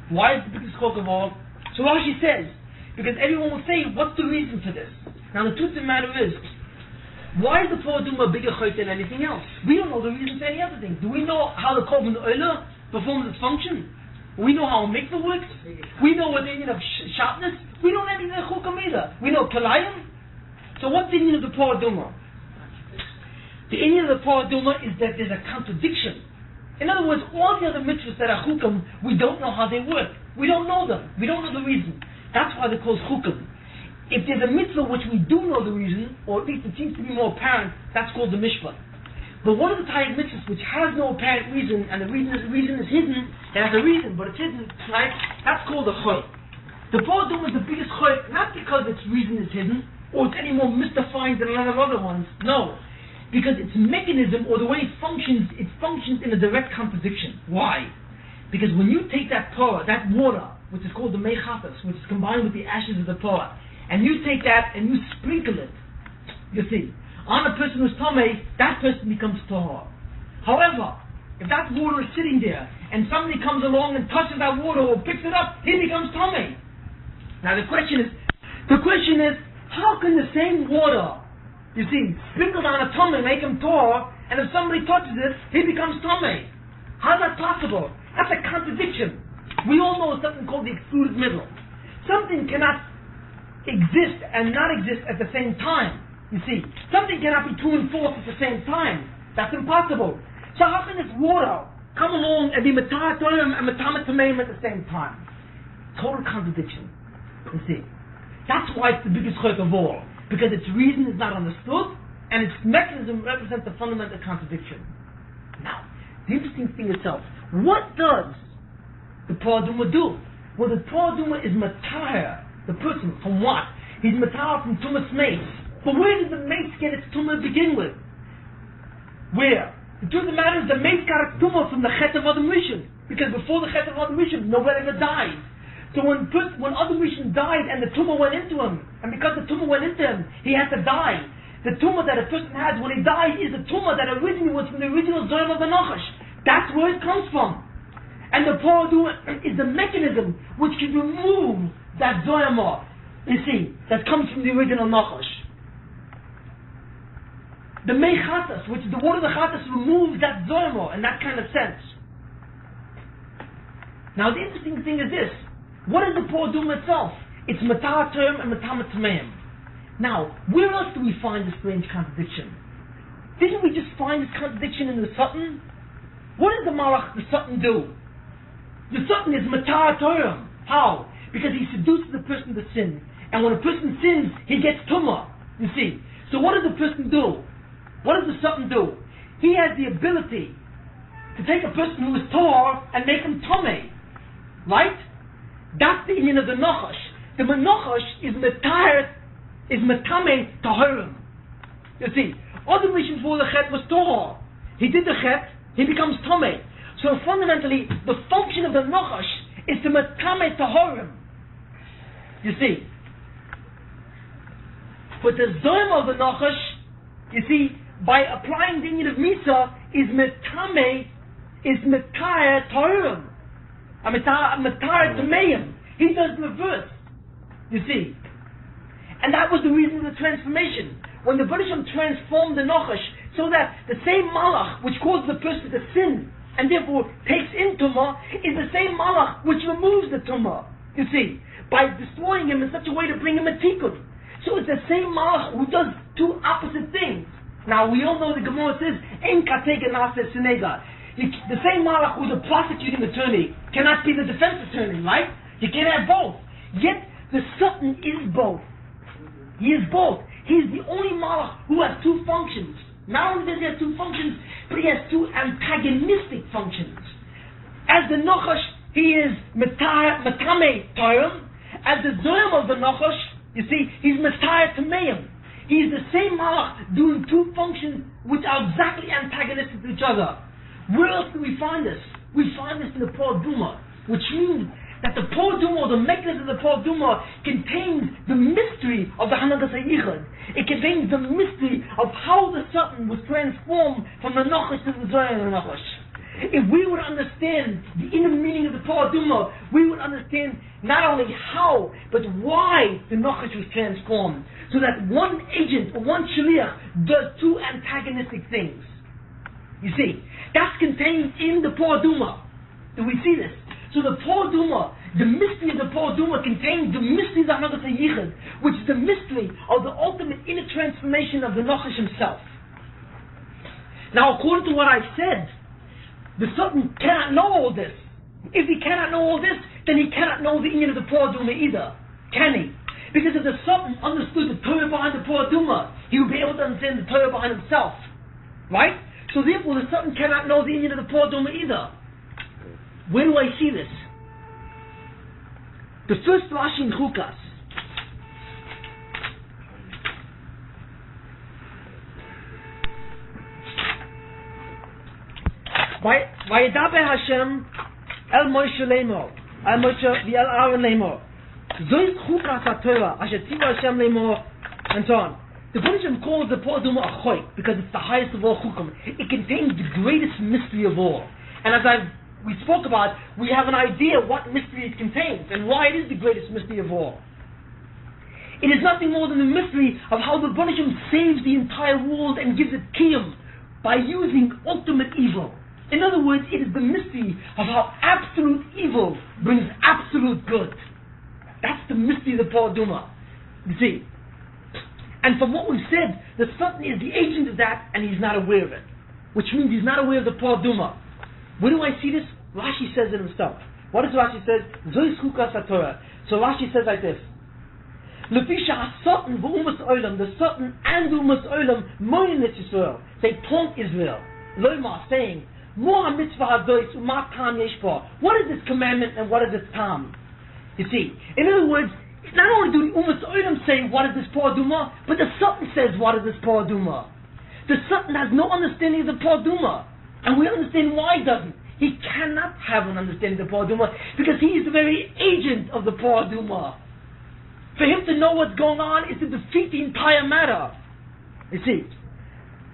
Why is the biggest chok of all? So Rashi says, because everyone will say, what's the reason for this? Now the truth of the matter is, why is the Paraduma a bigger chok than anything else? We don't know the reason for any other thing. Do we know how the Korban Olah performs its function? We know how a mikveh works? We know what the meaning of shatnez? We don't know anything of chukam either. We know kalayim? So what's the meaning of the Paraduma? The meaning of the Paraduma is that there's a contradiction. In other words, all the other mitzvahs that are chukam, we don't know how they work. We don't know them. We don't know the reason. That's why they're called chukam. If there's a mitzvah which we do know the reason, or at least it seems to be more apparent, that's called the mishpat. But one of the type mitzvahs which has no apparent reason, and the reason is hidden, it has a reason, but it's hidden, right? That's called a choy. The Paraduma is the biggest choy, not because its reason is hidden, or it's any more mystifying than a lot of other ones. No. Because its mechanism, or the way it functions in a direct contradiction. Why? Because when you take that parah, that water, which is called the mechatas, which is combined with the ashes of the parah, and you take that and you sprinkle it, you see, on a person who's tamei, that person becomes tahor. However, if that water is sitting there, and somebody comes along and touches that water or picks it up, he becomes tamei. Now the question is, how can the same water, you see, sprinkled on a tamei make him tahor, and if somebody touches it, he becomes tamei? How's that possible? That's a contradiction. We all know something called the excluded middle. Something cannot exist and not exist at the same time. You see, something cannot be true and false at the same time. That's impossible. So how can this water come along and be matar torim and matar tameim at the same time? Total contradiction. You see, that's why it's the biggest chok of all, because its reason is not understood and its mechanism represents a fundamental contradiction. Now, the interesting thing itself, what does the Paraduma do? Well, the Paraduma is matar the person from what? He's matar from tumas mace. But where did the mace get its tumah to begin with? Where? The truth of the matter is the mace got its tumah from the chet of Adam Rishon. Because before the chet of Adam Rishon, nobody ever died. So when Adam Rishon died and the tumah went into him, and because the tumah went into him, he had to die. The tumah that a person has when he died is the tumah that originally was from the original Zoyim of the Nachash. That's where it comes from. And the Paraduma is the mechanism which can remove that Zoyim, you see, that comes from the original Nachash. The mei chatas, which the water of the chatas removes that zoymo in that kind of sense. Now the interesting thing is this: what is the Paraduma itself? It's matar term and matar tameim. Now, where else do we find this strange contradiction? Didn't we just find this contradiction in the Satan? What does the malach, the Satan, do? The Satan is matar term. How? Because he seduces the person to sin, and when a person sins, he gets tumah. You see. So what does the person do? What does the Satan do? He has the ability to take a person who is tahor and make him tamei. Right? That's the union of the Nachash. The Nachash is metamei tahorim. You see, Adam Rishon before the chet was tahor. He did the chet, he becomes tamei. So fundamentally, the function of the Nachash is to metamei tahorim. You see. But the zoyim of the Nachash, you see, by applying the union of Misa, is metame, is metare tahurim, metare tameim. He does the reverse, you see. And that was the reason of the transformation. When the Buddhism transformed the Nachash, so that the same malach which causes the person to sin, and therefore takes in tumah, is the same malach which removes the tumah, you see, by destroying him in such a way to bring him a tikkun. So it's the same malach who does two opposite things. Now we all know the Gemara says, "En katega nase senega." The same malach who's a prosecuting attorney cannot be the defense attorney, right? You can't have both. Yet the Satan is both. He is both. He is the only malach who has two functions. Not only does he have two functions, but he has two antagonistic functions. As the Nachash, he is Matame Toyim. As the Zoyim of the Nachash, you see, he's Matayah Tameim. He's the same Malach doing two functions which are exactly antagonistic to each other. Where else do we find this? We find this in the Por Duma, which means that the Por Duma, or the mechanism of the Por Duma, contains the mystery of the Hanagas HaYichud. It contains the mystery of how the Satan was transformed from the Nachash to the Zoyim of the Nachash. If we would understand the inner meaning of the Por Duma, we would understand not only how, but why the Nachash was transformed. So that one agent, or one Shaliach, does two antagonistic things. You see, that's contained in the Por Duma. Do we see this? So the Por Duma, the mystery of the Por Duma contains the mystery of the Hanagas HaYichud, which is the mystery of the ultimate inner transformation of the Nachash himself. Now, according to what I've said, the Sultan cannot know all this. If he cannot know all this, then he cannot know the inyan of the Por Duma either. Can he? Because if the Sultan understood the Torah behind the Por Duma, he would be able to understand the Torah behind himself. Right? So therefore the Sultan cannot know the inyan of the Por Duma either. Where do I see this? The first Rashi in Chukas. Vayedaber Hashem el Moshe Lemor, el Moshe v'el Aaron Lemor. Zois Chukas HaTorah asher tzivah Hashem Lemor, and so on. The Buddhism calls the Por Duma a choik because it's the highest of all chukim. It contains the greatest mystery of all. And as we spoke about, we have an idea what mystery it contains and why it is the greatest mystery of all. It is nothing more than the mystery of how the Buddhism saves the entire world and gives it kiyum by using ultimate evil. In other words, it is the mystery of how absolute evil brings absolute good. That's the mystery of the Por Duma. You see. And from what we've said, the Sultan is the agent of that and he's not aware of it. Which means he's not aware of the Por Duma. Where do I see this? Rashi says it himself. What does Rashi say? Zois Chukas HaTorah. So Rashi says like this. Lefisha HaSultan v'umas olam, the Sultan and the umas olam moyin et Yisrael. They taunt Israel. Loimar, saying, what is this commandment and what is its tam? You see, in other words, not only do the Ummah Olam say what is this Por Duma, but the Sultan says what is this Por Duma. The Sultan has no understanding of the Por Duma, and we understand why he doesn't. He cannot have an understanding of the Por Duma because he is the very agent of the Por Duma. For him to know what's going on is to defeat the entire matter. You see,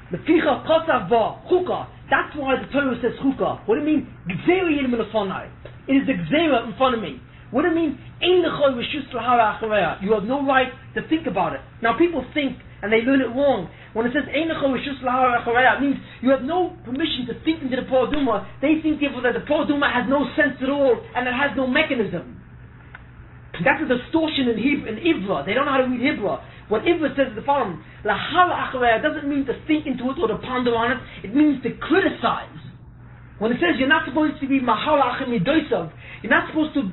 the Ficha Kosav Va Chukah. That's why the Torah says Chukah. What do you mean? Gzera Yid Melefanayi. It is the Gzera in front of me. What do you mean? Ein Lechol Reshus Lahara Achareya. You have no right to think about it. Now people think, and they learn it wrong. When it says Ein Lechol Reshus Lahara Achareya, it means you have no permission to think into the Por Duma. They think therefore that the Por Duma has no sense at all, and it has no mechanism. That's a distortion in Ivra. They don't know how to read Hebrew. What Ivra says is the following: Lahara Achareya doesn't mean to think into it or to ponder on it. It means to criticize. When it says you're not supposed to be Mahara Achim Midosav, you're not supposed to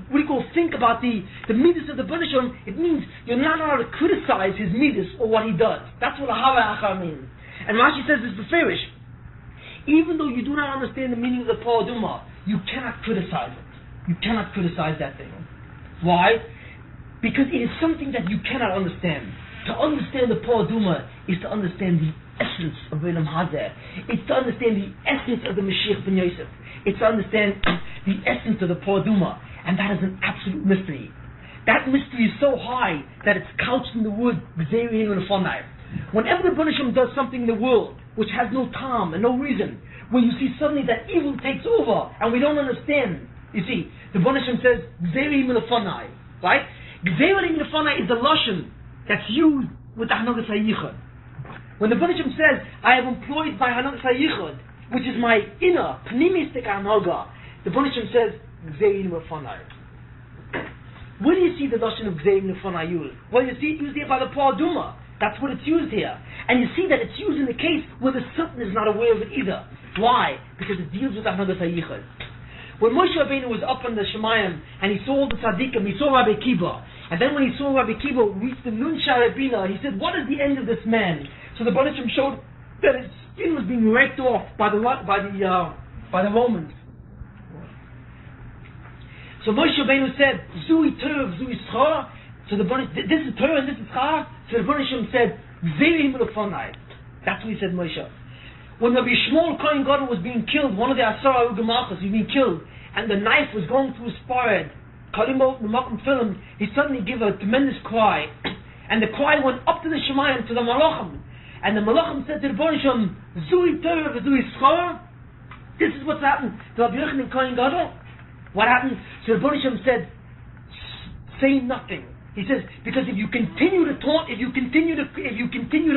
think about the midas of the Banishon, it means you're not allowed to criticize his midas or what he does. That's what Lahara Achar means. And Rashi says this beferish. Even though you do not understand the meaning of the Por Duma, you cannot criticize it. You cannot criticize that thing. Why? Because it is something that you cannot understand. To understand the Por Duma is to understand the essence of Olam Hazeh. It's to understand the essence of the Mashiach ben Yosef. It's to understand the essence of the Por Duma. And that is an absolute mystery. That mystery is so high that it's couched in the word Gzera Yid Melefanayi. Whenever the Banishim does something in the world which has no time and no reason, when you see suddenly that evil takes over and we don't understand, you see, the Banishim says Gzera Yid Melefanayi, right? Gzera Yid Melefanayi is the lashon that's used with the Hanagas HaYichud. When the Banishim says, I have employed my Hanagas HaYichud, which is my inner, pnimistic Hanaga, the Banishim says, Gzera Yid Melefanayi. Where do you see the lashon of Gzera Yid Melefanayi used? Well, you see it used here by the Por Duma. That's what it's used here. And you see that it's used in the case where the Sultan is not aware of it either. Why? Because it deals with Hanagas HaYichud. When Moshe Rabbeinu was up in the Shemayim and he saw all the tzaddikim, he saw Rabbi Kiva, and then when he saw Rabbi Kiva reach the Nun Sharabina, he said, what is the end of this man? So the Banishim showed that his skin was being raked off by the Romans. So Moshe Rabbeinu said, Zui Torah, Zui Schar. So the Bnei, this is Torah and this is Schar. So the Bnei Shem said, Gzerim L'Fonai. That's what he said, Moshe. When Rabbi Shmuel Kohen Gadol was being killed, one of the Asar Ugamachas, he was being killed, and the knife was going through his forehead, cutting off the Makom film, he suddenly gave a tremendous cry, and the cry went up to the Shemayim, to the Malachim, and the Malachim said to the Bnei Shem, Zui Torah, Zui Schar. This is what's happened to Rabbi Yochanan Kohen Gadol. What happened? So the Bnei Shem said, say nothing. He says, because if you continue to taunt, if you continue to complain,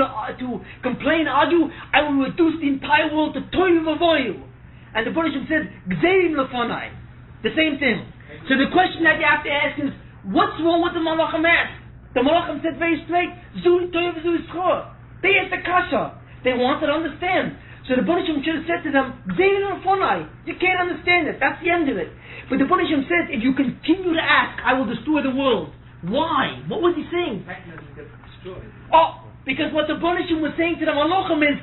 argue, I will reduce the entire world to toyu v'voyu. And the Bnei Shem said, Gzerim L'Fonai. The same thing. So the question that you have to ask is, what's wrong with the Malachim asked? The Malachim said very straight, Zui toyu v'zui schor. They asked the kasha. They wanted to understand. So the Bnei Shem should have said to them, Gzerim L'Fonai. You can't understand it. That's the end of it. But the Bnei Shem said, if you continue to ask, I will destroy the world. Why? What was he saying? Oh, because what the Bnei Shem was saying to the Malachim is,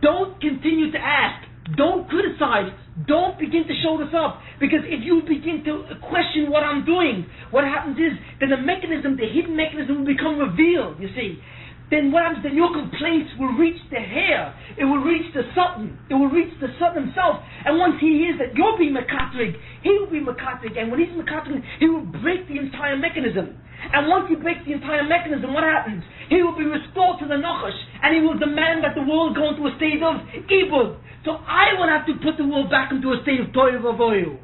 don't continue to ask, don't criticize, don't begin to show this up. Because if you begin to question what I'm doing, what happens is, then the mechanism, the hidden mechanism will become revealed, you see. Then what happens, then your complaints will reach the hair, it will reach the Sultan, it will reach the Sultan himself, and once he hears that you're being Makatrig, he will be Makatrig, and when he's Makatrig, he will break the entire mechanism. And once he breaks the entire mechanism, what happens? He will be restored to the Nachash, and he will demand that the world go into a state of Ibud. So I will have to put the world back into a state of Toyu Vavoyu.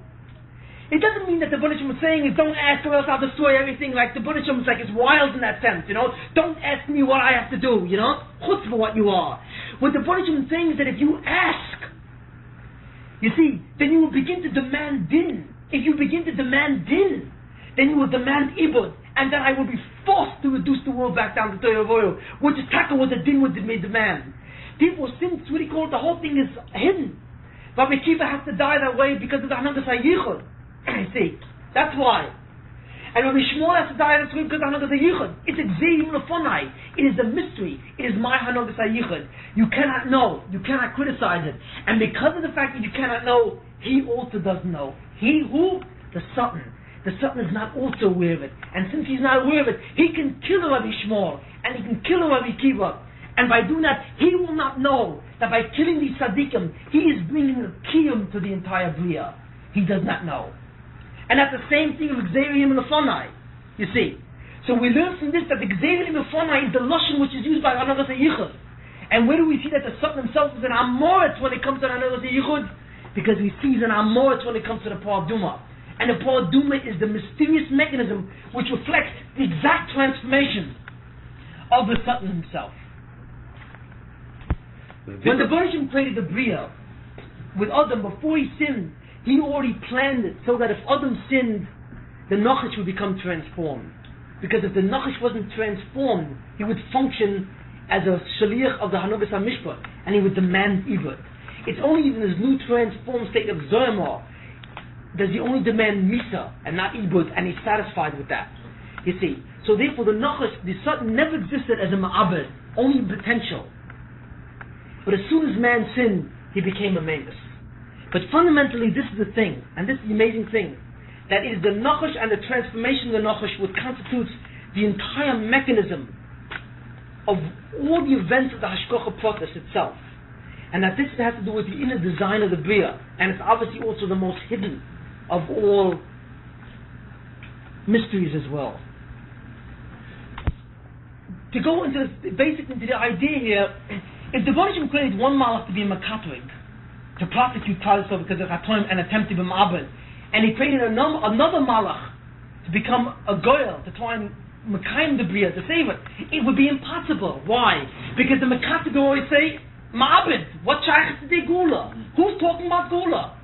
It doesn't mean that the Bnei Shem is saying is don't ask or else I'll destroy everything. Like the Bnei Shem is like it's wild in that sense, you know. Don't ask me what I have to do, you know. Chutz for what you are. What the Bnei Shem is saying is that if you ask, you see, then you will begin to demand din. If you begin to demand din, then you will demand ibud, and then I will be forced to reduce the world back down to Toyu Vavoyu, which is taka what the din would demand. Therefore, since what he called the whole thing is hidden, Rabbi Akiva has to die that way because of the Hanagas HaYichud. See, that's why. And Rabbi Shmuel has to die that way because of the Hanagas HaYichud. It's a Gzerim L'Fonai. It is a mystery. It is my Hanagas HaYichud. You cannot know. You cannot criticize it. And because of the fact that you cannot know, he also doesn't know. He who? The Sultan. The Sultan is not also aware of it. And since he's not aware of it, he can kill Rabbi Shmuel. And he can kill Rabbi Akiva. And by doing that, he will not know that by killing these tzaddikim, he is bringing a kiyum to the entire bria. He does not know. And that's the same thing with Gzerim L'Fonai. You see. So we learn from this that the Gzerim L'Fonai is the lashon which is used by Hanagas HaYichud. And where do we see that the Sultan himself is an Amoritz when it comes to Hanagas HaYichud? Because he sees an Amoritz when it comes to the Par Duma. And the Par Duma is the mysterious mechanism which reflects the exact transformation of the Sultan himself. When the Bnei Shem created the Bria with Adam before he sinned, he already planned it so that if Adam sinned, the Nachash would become transformed. Because if the Nachash wasn't transformed, he would function as a shaliach of the Hanagas HaMishpah, and he would demand Ibud. It's only in his new transformed state of Zoyamah does he only demand Misa and not Ibud, and he's satisfied with that. You see. So therefore the Nachash, the Sultan never existed as a Ma'abed, only potential. But as soon as man sinned, he became a Mavis. But fundamentally, this is the thing, and this is the amazing thing, that it is the Nachash and the transformation of the Nachash what constitutes the entire mechanism of all the events of the Hashkocha process itself. And that this has to do with the inner design of the Bria, and it's obviously also the most hidden of all mysteries as well. To go into basically into the idea here, if the Bnei Shem created one malach to be a makatrig, to prosecute Klal Yisrael because of Chatoim and attempt to be ma'abed, and he created another malach to become a goyel, to try and makayim the bria, to save it would be impossible. Why? Because the makatrig always say, ma'abed, what shaykh is the gula? Who's talking about gula?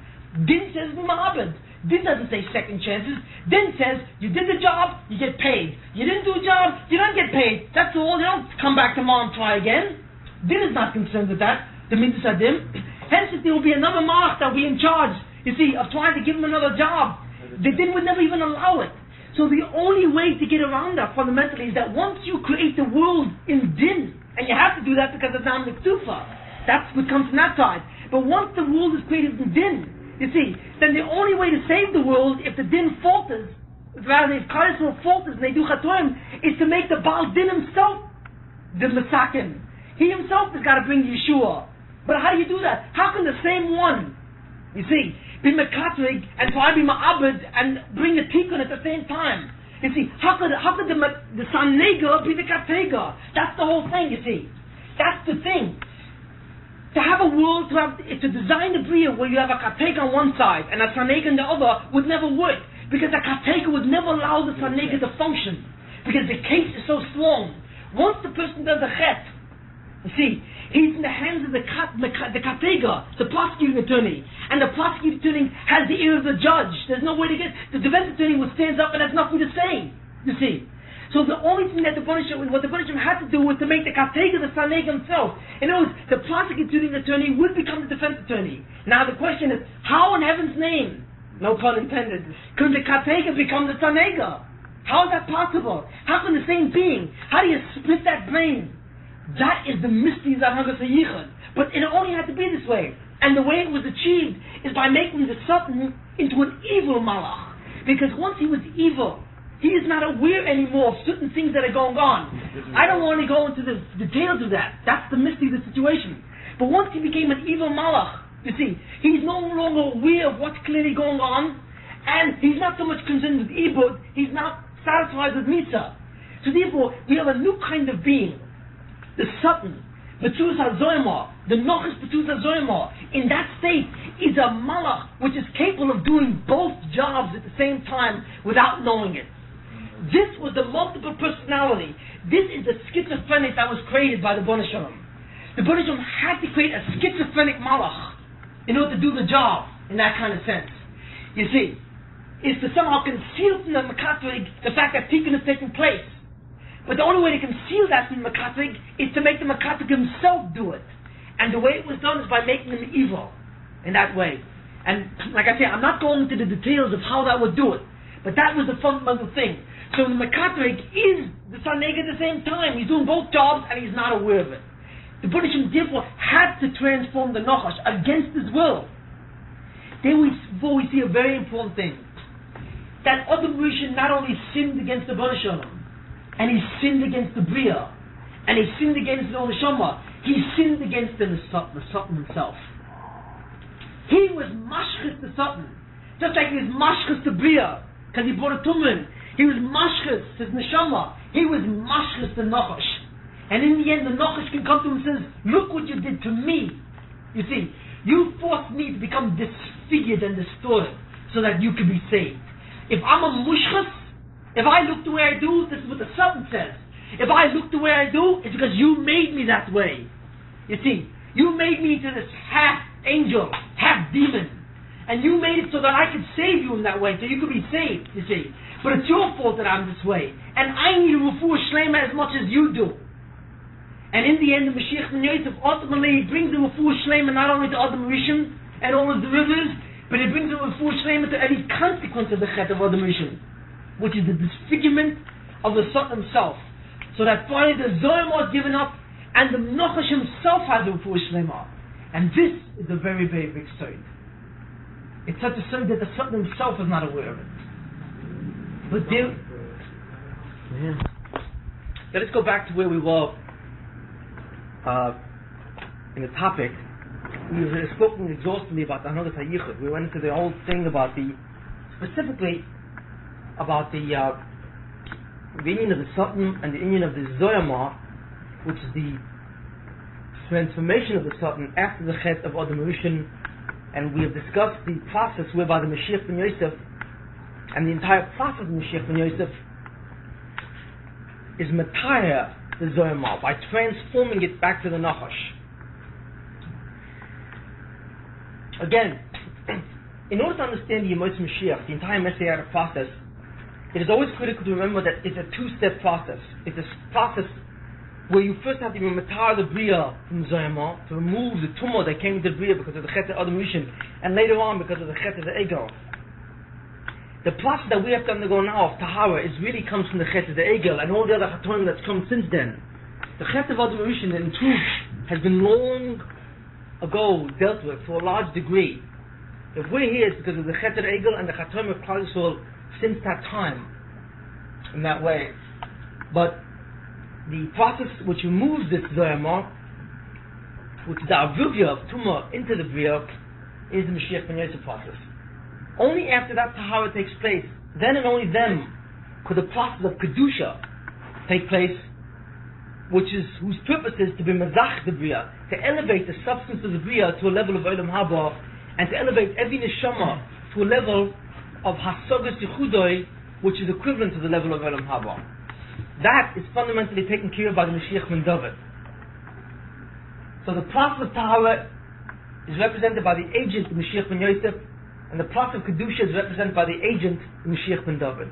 Din says ma'abed. Din doesn't say second chances. Din says, you did the job, you get paid. You didn't do a job, you don't get paid. That's all. You don't come back tomorrow and try again. Din is not concerned with that. The mitzvah adim. Hence, if there will be another malach that will be in charge, you see, of trying to give him another job, the din would never even allow it. So the only way to get around that fundamentally is that once you create the world in din, and you have to do that because of Nam Niktufa, that's what comes from that side. But once the world is created in din, You see, then the only way to save the world, if the din falters, rather if Kaisel falters and they do Chatoim, is to make the Baal Din himself the Masakin. He himself has got to bring Yeshua. But how do you do that? How can the same one, you see, be Mekatrig and try to be Ma'abed and bring a Tikkun at the same time? You see, how could the Sanega be the Katega? That's the whole thing, you see. That's the thing. To have a world, to design a Bria where you have a Katega on one side and a Sanega on the other would never work. Because the Katega would never allow the Sanega to function. Because the case is so strong. Once the person does a Chet, you see, he's in the hands of the Katega, the prosecuting attorney. And the prosecuting attorney has the ear of the judge. There's no way to get... The defense attorney would stand up and has nothing to say. You see. So the only thing that what the punishment had to do was to make the Katega the Sanega himself. In other words, the prosecuting attorney would become the defense attorney. Now the question is, how in heaven's name, no pun intended, could the Katega become the Sanega? How is that possible? How can the same being, how do you split that brain? That is the mystery of Hagas HaYichud. But it only had to be this way. And the way it was achieved is by making the Satan into an evil malach. Because once he was evil, he is not aware anymore of certain things that are going on. I don't want to go into the details of that. That's the mystery of the situation. But once he became an evil malach, you see, he's no longer aware of what's clearly going on, and he's not so much concerned with Ibud, he's not satisfied with Mitzah. So therefore, we have a new kind of being. The Satan, Betus HaZoyma, the Nochis Betus HaZoyma, in that state is a malach which is capable of doing both jobs at the same time without knowing it. This was the multiple personality. This is the schizophrenic that was created by the Bnei Shalom. The Bnei Shalom had to create a schizophrenic malach in order to do the job in that kind of sense. You see, is to somehow conceal from the Mekatrig the fact that Tikkun is taking place. But the only way to conceal that from the Mekatrig is to make the Mekatrig himself do it. And the way it was done is by making him evil in that way. And like I say, I'm not going into the details of how that would do it. But that was the fundamental thing. So the Mekatrig is the Sanega at the same time. He's doing both jobs and he's not aware of it. The Bnei Shalom therefore had to transform the Nachash against his will. Then we see a very important thing. That Adam Rishon not only sinned against the Bnei Shalom, and he sinned against the Bria, and he sinned against the Neshama, he sinned against the Satan himself. He was mashchus the Satan, just like he was mashchus the Bria, because he brought a tumor. He was mashchus his Neshama. He was mashchus the Nachash. And in the end, the Nachash can come to him and says, look what you did to me. You see, you forced me to become disfigured and distorted so that you could be saved. If I'm a mushchus, if I look the way I do, this is what the Satan says. If I look the way I do, it's because you made me that way. You see, you made me into this half angel, half demon. And you made it so that I could save you in that way, so you could be saved, you see. But it's your fault that I'm this way. And I need a refuah shlema as much as you do. And in the end, the Mashiach ben Yosef ultimately brings the refuah shlema not only to Adam Rishon and all his derivatives, but it brings the refuah shlema to every consequence of the chet of Adam Rishon, which is the disfigurement of the Satan himself. So that finally the Zohar was given up, and the Nachash himself has the refuah shlema. And this is a very, very big story. It's such a story that the Satan himself is not aware of it. But there... Yeah. Let us go back to where we were in the topic. We were spoken exhaustively about the Hagas HaYichud. We went into the whole thing about specifically about the union of the Satan and the union of the Zoyama, which is the transformation of the Satan after the Chet of Adam Rishon. And we have discussed the process whereby the Mashiach ben Yosef and the entire process of Mashiach ben Yosef is mataya the Zoyama by transforming it back to the Nachash. Again, in order to understand the Yemos Mashiach, the entire Messianic process, it is always critical to remember that it's a two-step process. It's a process where you first have to matar the Bria from Zoyama, to remove the tumor that came into the Bria because of the Chet of Adam Rishon, and later on because of the Chet of the Egel. The process that we have to undergo now of Tahara really comes from the Chet of the Egel and all the other Chatoim that's come since then. The Chet of Adam Rishon, in truth, has been long ago dealt with to a large degree. If we're here, it's because of the Chet Egel and the Chatom of Klal Yisrael since that time, in that way. But the process which removes this Zoyama, which is the Avivya of Tumah into the Bria, is the Mashiach Ben Yosef process. Only after that Tahara takes place, then and only then, could the process of Kedusha take place, whose purpose is to be Mazach the Bria, to elevate the substance of the Bria to a level of Olam Haba, and to elevate every Neshama to a level of Hasagas Yechudoi, which is equivalent to the level of Olam Haba. That is fundamentally taken care of by the Mashiach Ben David. So the process of Tahara is represented by the agent, the Mashiach Ben Yosef, and the process of Kedusha is represented by the agent, the Mashiach Ben David.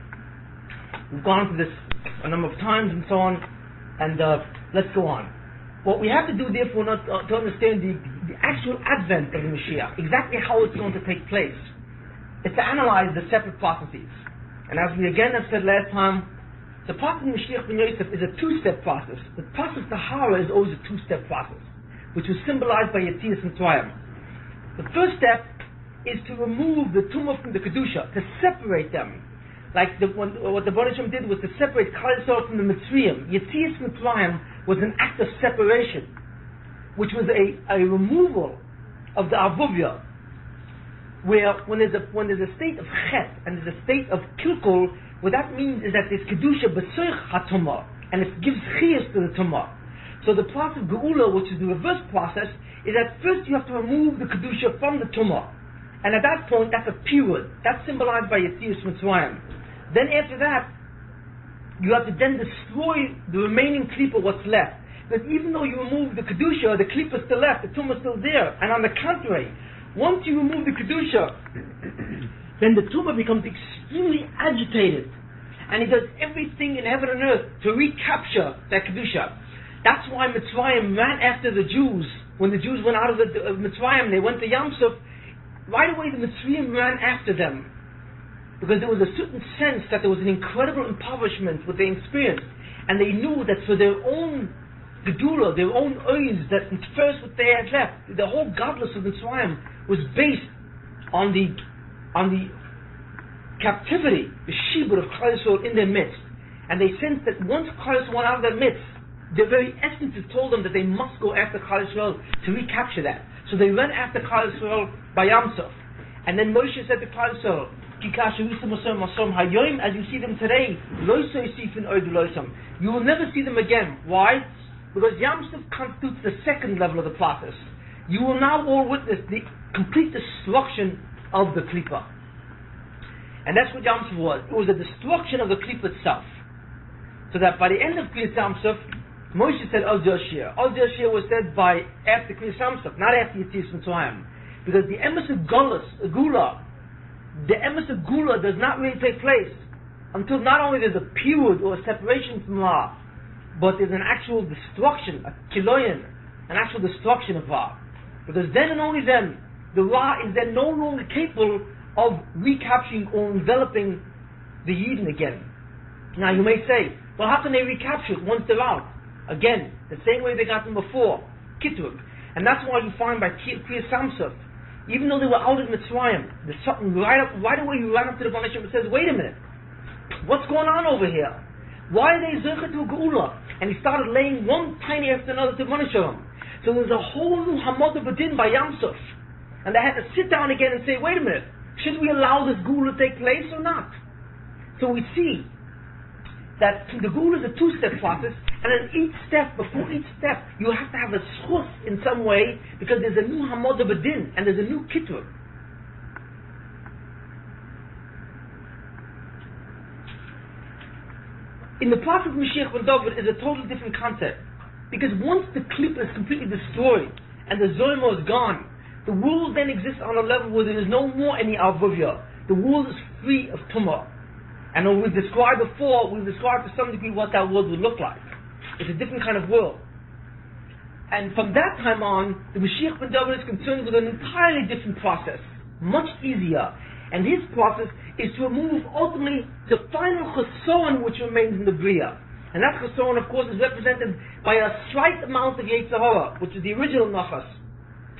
We've gone into this a number of times and so on, and let's go on. What we have to do, therefore, to understand the actual advent of the Mashiach, exactly how it's going to take place, is to analyze the separate processes. And as we again have said last time, the process of Mashiach Ben Yosef is a two-step process. The process of Tahara is always a two-step process, which was symbolized by Yetzias Mitzrayim. The first step is to remove the tumah from the Kedusha, to separate them. Like what the Baruch Hashem did was to separate Klal Yisrael from the Mitzrayim. Yetzias Mitzrayim was an act of separation, which was a removal of the Avuvya, where when there's a state of Chet and there's a state of Kilkul, what that means is that there's Kedusha B'soich HaTumah, and it gives Chiyas to the Tumah. So the process of Geula, which is the reverse process, is that first you have to remove the Kedusha from the Tumah. And at that point, that's a period. That's symbolized by Yetzias Mitzrayim. Then after that, you have to then destroy the remaining klipa, what's left. But even though you remove the Kedusha, the klipa is still left, the tumah is still there. And on the contrary, once you remove the Kedusha, then the tumah becomes extremely agitated. And he does everything in heaven and earth to recapture that Kedusha. That's why Mitzrayim ran after the Jews. When the Jews went out of Mitzrayim, they went to Yam Suf. Right away the Mitzrayim ran after them, because there was a certain sense that there was an incredible impoverishment what they experienced, and they knew that for their own gedula, their own ois, that first what they had left, the whole godless of Mitzrayim was based on the captivity, the shibur of Klal Yisrael in their midst, and they sensed that once Klal Yisrael went out of their midst, their very essences told them that they must go after Klal Yisrael to recapture that. So they went after Klal Yisrael by Yam Suf. And then Moshe said to Klal Yisrael, as you see them today, you will never see them again. Why? Because Yam Suf constitutes the second level of the process. You will now all witness the complete destruction of the Klippa. And that's what Yam Suf was. It was a destruction of the Klippa itself. So that by the end of Kriyas Yam Suf, Moshe said Oz Yoshir. Oz Yoshir was said by after Kriyas Yam Suf, not after Yetzias Mitzrayim. Because the emes of Gula does not really take place until not only there's a period or a separation from Ra, but there's an actual destruction, a kiloyan, an actual destruction of Ra. Because then and only then, the Ra is then no longer capable of recapturing or enveloping the Yidden again. Now you may say, well, how can they recapture it once they're out? Again, the same way they got them before, Kitrug. And that's why you find by Kriyas Yam Suf, even though they were out of Mitzrayim, there's something right away you ran up to the Baruch Hashem and says, wait a minute, what's going on over here? Why are they Zercha to Geula? And he started laying one tiny after another to Baruch Hashem. So there's a whole new Hamad Badin by Yam Suf. And they had to sit down again and say, wait a minute, should we allow this Geula to take place or not? So we see that the Geula is a two-step process, and in each step, before each step, you have to have a schus in some way, because there's a new Hamad Badin, and there's a new Kitur. In the process of Mashiach Ben David is a totally different concept, because once the Klippa is completely destroyed, and the Zoyma is gone, the world then exists on a level where there is no more any Avuvya. The world is free of Tumah. And we've described before, we've described to some degree what that world would look like. It's a different kind of world. And from that time on, the Mashiach Ben David is concerned with an entirely different process, much easier. And his process is to remove ultimately the final cheson which remains in the Bria. And that cheson, of course, is represented by a slight amount of Yetzer Hara, which is the original Nachash.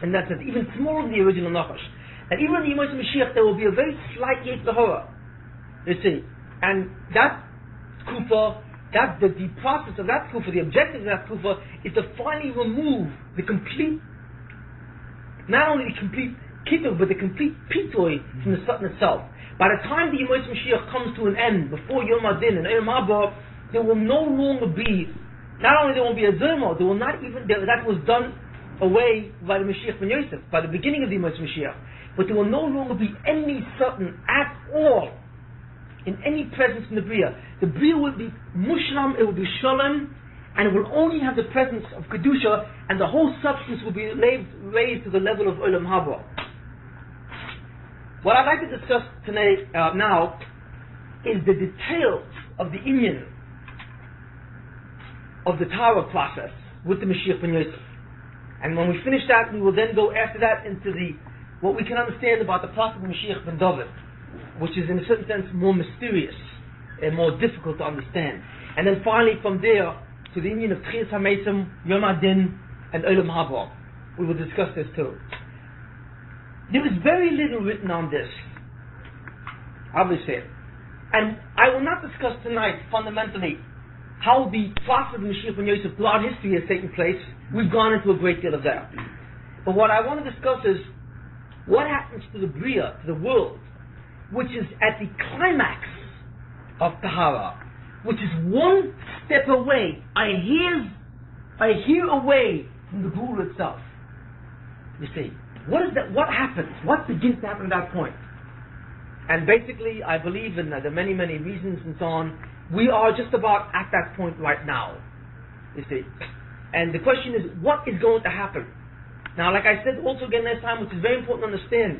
And that's it, even smaller than the original Nachash. that even in the Yemos Mashiach there will be a very slight Yetzer Hara. You see, and that kufa, the process of that kufa, the objective of that kufa is to finally remove the complete, not only the complete kitul, but the complete pitoi from the Satan itself. By the time the Yemos Mashiach comes to an end, before Yom Adin and Yom Haba, there will no longer be, not only there won't be a Zerma, there will not even, that was done away by the Mashiach ben Yosef, by the beginning of the Yemos Mashiach, but there will no longer be any Satan at all in any presence in the Bria. The Bria will be Mushram, it will be Shalom, and it will only have the presence of Kedusha, and the whole substance will be raised to the level of Olam Haba. What I'd like to discuss today, now, is the details of the inyan of the Torah process with the Mashiach ben Yosef. And when we finish that, we will then go after that into what we can understand about the process of Mashiach ben David, which is in a certain sense more mysterious and more difficult to understand. And then finally from there to the inyan of Tchias HaMesim, Yom Adin, and Olam Haba. We will discuss this too. There is very little written on this, obviously. And I will not discuss tonight fundamentally how the process of Mashiach ben Yosef throughout history has taken place. We've gone into a great deal of that. But what I want to discuss is what happens to the Bria, to the world, which is at the climax of Tahara, which is one step away. I hear away from the Gula itself. You see, what is that? What happens? What begins to happen at that point? And basically, I believe in the many, many reasons and so on. We are just about at that point right now. You see, and the question is, what is going to happen? Now, like I said also again last time, which is very important to understand,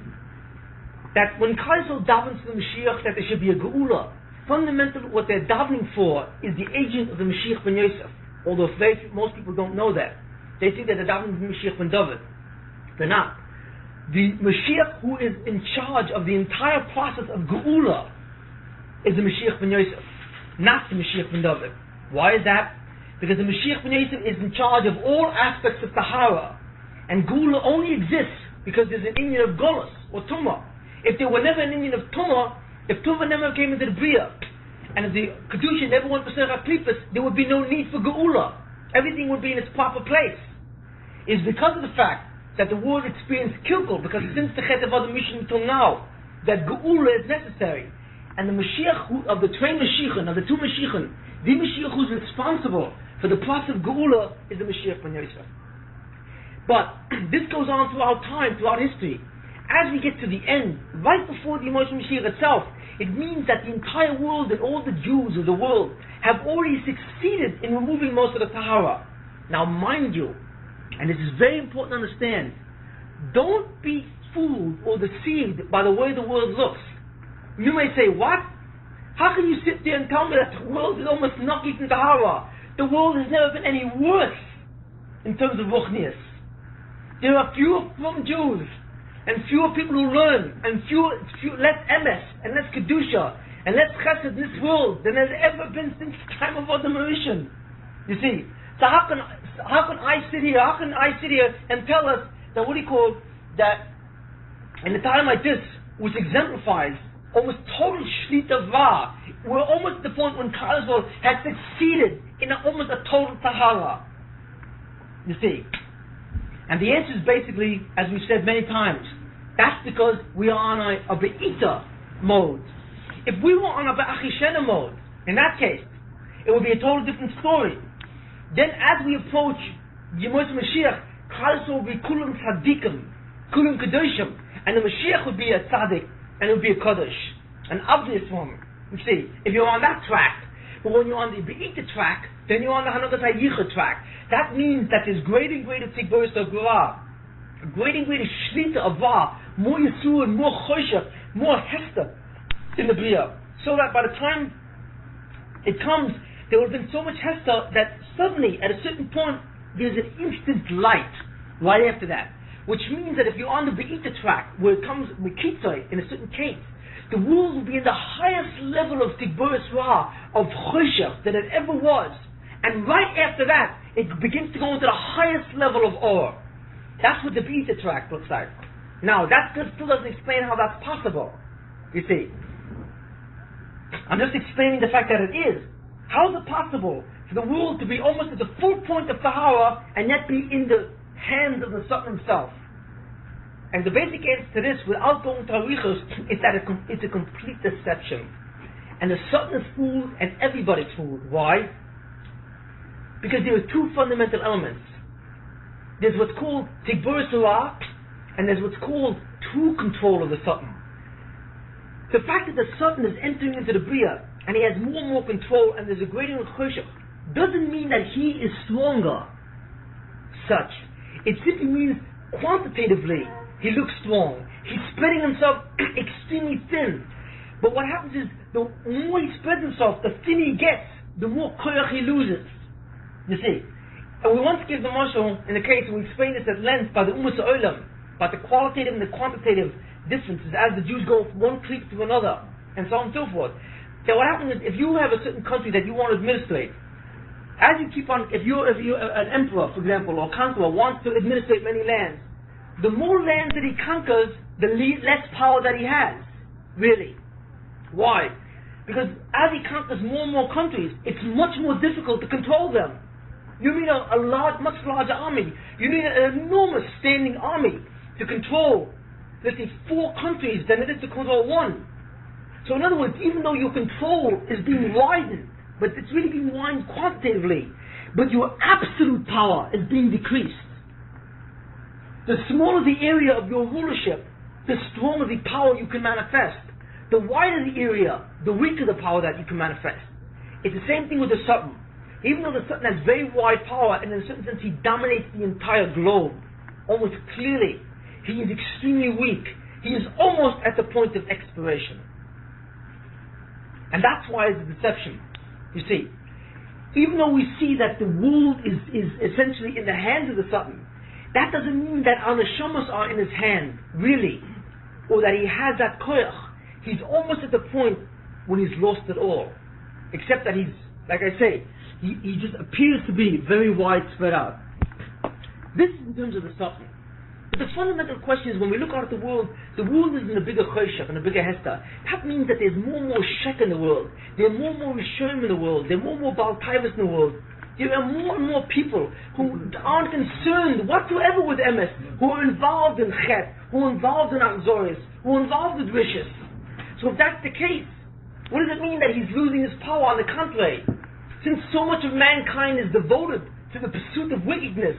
that when Kaisel davens to the Mashiach that there should be a Geula, fundamentally what they're davening for is the agent of the Mashiach ben Yosef. Although most people don't know that. They think that they're davening to the Mashiach ben David. They're not. The Mashiach who is in charge of the entire process of Geula is the Mashiach ben Yosef, not the Mashiach ben David. Why is that? Because the Mashiach ben Yosef is in charge of all aspects of Tahara. And Geula only exists because there's an inyan of Golus or Tumah. If there were never an inyan of Tumah, if Tumah never came into the Bria, and if the Kedusha never went to Serach Klippas, there would be no need for Geula. Everything would be in its proper place. It's because of the fact that the world experienced Kilkul, because since the Chet of Adam mission until now, that Geula is necessary. And the Mashiach of the trained Mashiachin, of the two Mashiachin, the Mashiach who's responsible for the process of Geula is the Mashiach ben Yosef. But this goes on throughout time, throughout history. As we get to the end, right before the Moshe Mashiach itself, it means that the entire world and all the Jews of the world have already succeeded in removing most of the Tahara. Now mind you, and this is very important to understand, don't be fooled or deceived by the way the world looks. You may say, what? How can you sit there and tell me that the world is almost naki from Tahara? The world has never been any worse in terms of Ruchnias. There are fewer from Jews, and fewer people who learn, and less emes, and less kedusha, and less chesed in this world than there's ever been since the time of Adam Rishon. You see, so how can I sit here and tell us that that in a time like this, which exemplifies almost total shlita va, we're almost at the point when Kaisel has succeeded in almost a total tahara. You see. And the answer is basically, as we've said many times, that's because we are on a Be'ita mode. If we were on a Be'achishena mode, in that case, it would be a totally different story. Then as we approach Yemos Mashiach, Kaisel will be Kulam Tzadikim, Kulam Kedoshim, and the Mashiach would be a Tzadik, and it would be a Kodesh, an obvious one. You see, if you're on that track. But when you're on the Be'ita track, then you're on the Hanagat HaYicha track. That means that there's greater and greater Tigboris of Gura, greater and greater Shlita of Va, more Yisur, more Choshech, more Hester in the Bria. So that by the time it comes, there will have been so much Hester that suddenly, at a certain point, there's an instant light right after that. Which means that if you're on the Be'ita track, where it comes Mekitzai in a certain case, the world will be in the highest level of Tigboris Ra, of Choshech, that it ever was. And right after that, it begins to go into the highest level of Or. That's what the Be'ita track looks like. Now, that still doesn't explain how that's possible. You see, I'm just explaining the fact that it is. How is it possible for the world to be almost at the full point of Tahara and yet be in the hands of the Satan himself? And the basic answer to this, without going to Arichos, is that it's a complete deception. And the Satan is fooled and everybody's fooled. Why? Because there are two fundamental elements. There's what's called Tigbur Surah, and there's what's called true control of the Satan. The fact that the Satan is entering into the Bria, and he has more and more control, and there's a greater Choshech, doesn't mean that he is stronger. Such. It simply means quantitatively, he looks strong. He's spreading himself extremely thin. But what happens is, the more he spreads himself, the thinner he gets, the more koyach he loses. You see. And we once give the mashal, in the case, we explain this at length by the Umas Olam, about the qualitative and the quantitative differences as the Jews go from one creek to another, and so on and so forth. So what happens is, if you have a certain country that you want to administrate, as you keep on, if you're an emperor, for example, or conqueror, wants to administrate many lands, the more lands that he conquers, the less power that he has. Really. Why? Because as he conquers more and more countries, it's much more difficult to control them. You need a much larger army. You need an enormous standing army to control, let's say, 4 countries than it is to control one. So in other words, even though your control is being widened, but it's really being widened quantitatively, but your absolute power is being decreased. The smaller the area of your rulership, the stronger the power you can manifest. The wider the area, the weaker the power that you can manifest. It's the same thing with the Satan. Even though the Satan has very wide power, and in a certain sense he dominates the entire globe, almost clearly, he is extremely weak. He is almost at the point of expiration. And that's why it's a deception. You see, even though we see that the world is essentially in the hands of the Satan, that doesn't mean that our neshamas are in his hand, really, or that he has that koyach. He's almost at the point when he's lost it all. Except that he's, like I say, he just appears to be very widespread out. This is in terms of the Satan. But the fundamental question is, when we look out at the world is in a bigger choshech, in a bigger hester. That means that there's more and more shek in the world. There are more and more rishonim in the world. There are more and more Baal Taivas in the world. There are more and more people who aren't concerned whatsoever with emes, who are involved in chet, who are involved in akzoris, who are involved with rishis. So if that's the case, what does it mean that he's losing his power? On the contrary, since so much of mankind is devoted to the pursuit of wickedness,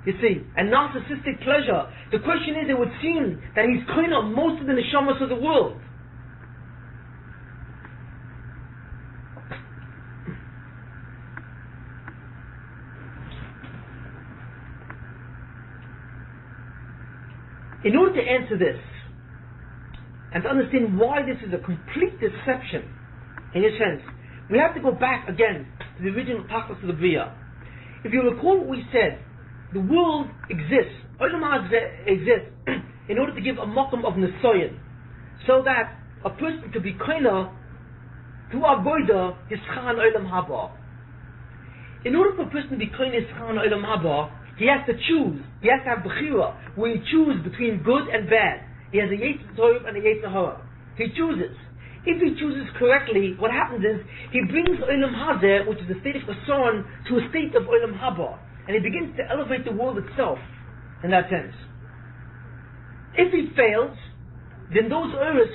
you see, and narcissistic pleasure, the question is, it would seem that he's kind of most of the neshamas of the world. In order to answer this, and to understand why this is a complete deception, in a sense, we have to go back again to the original tachlis of the Bria. If you recall what we said, the world exists, Olam exists, in order to give a makom of nesoyin, so that a person could be koina to avoida hischan Olam haba. In order for a person to be koina hischan Olam haba, he has to choose. He has to have bechira, where he chooses between good and bad. He has a yetzer tov and a yetzer hara. He chooses. If he chooses correctly, what happens is, he brings Olam Hazeh, which is a state of Chasson, to a state of Olam Haba. And he begins to elevate the world itself, in that sense. If he fails, then those Oris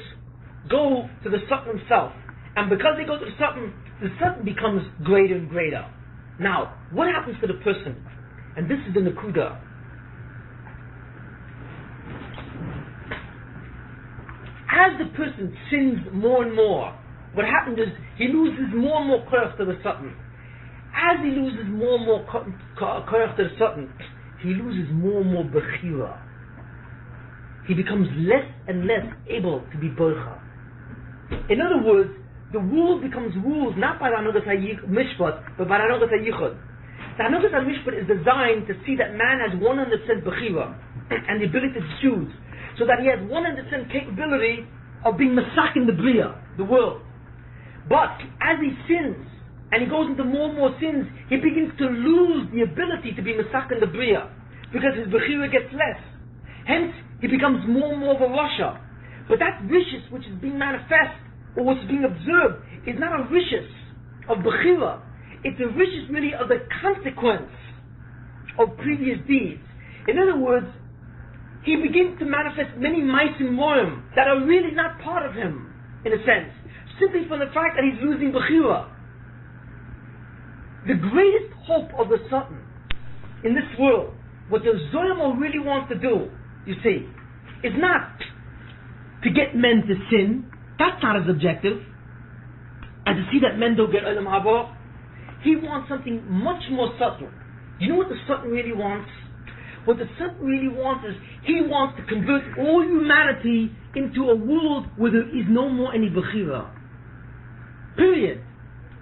go to the Satan himself. And because they go to the Satan becomes greater and greater. Now, what happens to the person? And this is the Nakuda. As the person sins more and more, what happens is he loses more and more koyach to the Satan. As he loses more and more koyach to the Satan, he loses more and more bechira. He becomes less and less able to be boicha. In other words, the world becomes ruled not by the Hanogas HaMishpat, but by the Hanogas HaYichud. The Hanogas HaMishpat is designed to see that man has 100% bechira and the ability to choose, so that he has 100% capability of being masak in the Bria, the world. But as he sins, and he goes into more and more sins, he begins to lose the ability to be masak in the Bria, because his bechira gets less. Hence, he becomes more and more of a rasha. But that rishis which is being manifest, or what's being observed, is not a rishis of bechira. It's a rishis really of the consequence of previous deeds. In other words, he begins to manifest many maisim morim that are really not part of him, in a sense, simply from the fact that he's losing bechira. The greatest hope of the Satan in this world, what the Zoyama really wants to do, you see, is not to get men to sin. That's not his objective. And to see that men don't get Olam Haba. He wants something much more subtle. You know what the Satan really wants? What the Satan really wants is, he wants to convert all humanity into a world where there is no more any Bechira. Period.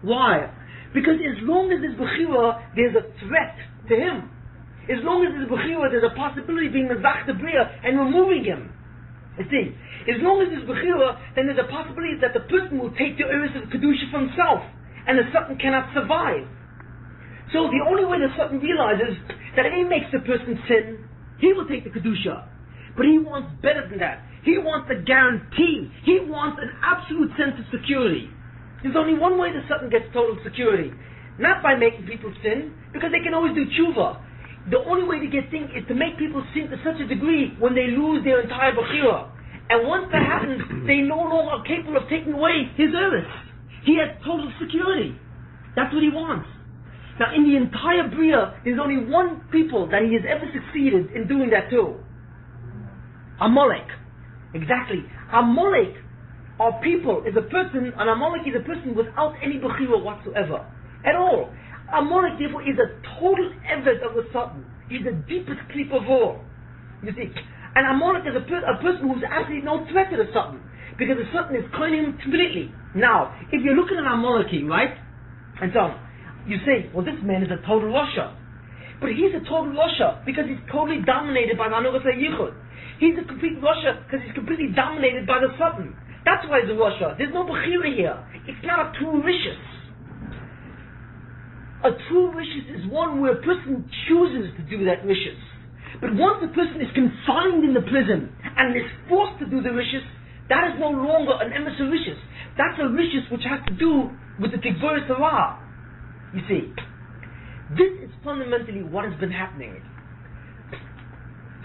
Why? Because as long as there's Bechira, there's a threat to him. As long as there's Bechira, there's a possibility of being Mezach the Bria and removing him. You see, as long as there's Bechira, then there's a possibility that the person will take the Eretz of Kedusha for himself, and the Satan cannot survive. So the only way the Satan realizes that if he makes the person sin, he will take the Kedusha. But he wants better than that. He wants a guarantee. He wants an absolute sense of security. There's only one way the Satan gets total security. Not by making people sin, because they can always do tshuva. The only way to get things is to make people sin to such a degree when they lose their entire Bechira. And once that happens, they no longer are capable of taking away his Eretz. He has total security. That's what he wants. Now, in the entire Bria, there's only one people that he has ever succeeded in doing that to. Amalek. Exactly. Amalek are people, is a person, an Amalek is a person without any Bechira whatsoever. At all. Amalek, therefore, is a total eved of the Satan. He's the deepest creep of all. You see. And Amalek is a person who's absolutely no threat to the Satan. Because the Satan is killing him completely. Now, if you're looking at Amaleki, right? And so on. You say, well, this man is a total Rasha. But he's a total Rasha because he's totally dominated by the Anugas HaYichud. He's a complete Rasha because he's completely dominated by the Satan. That's why he's a Rasha. There's no Bechira here. It's not a true Rishis. A true Rishis is one where a person chooses to do that Rishis. But once a person is confined in the prison and is forced to do the Rishis, that is no longer an emissary Rishis. That's a Rishis which has to do with the Tikvur Sarah. You see, this is fundamentally what has been happening.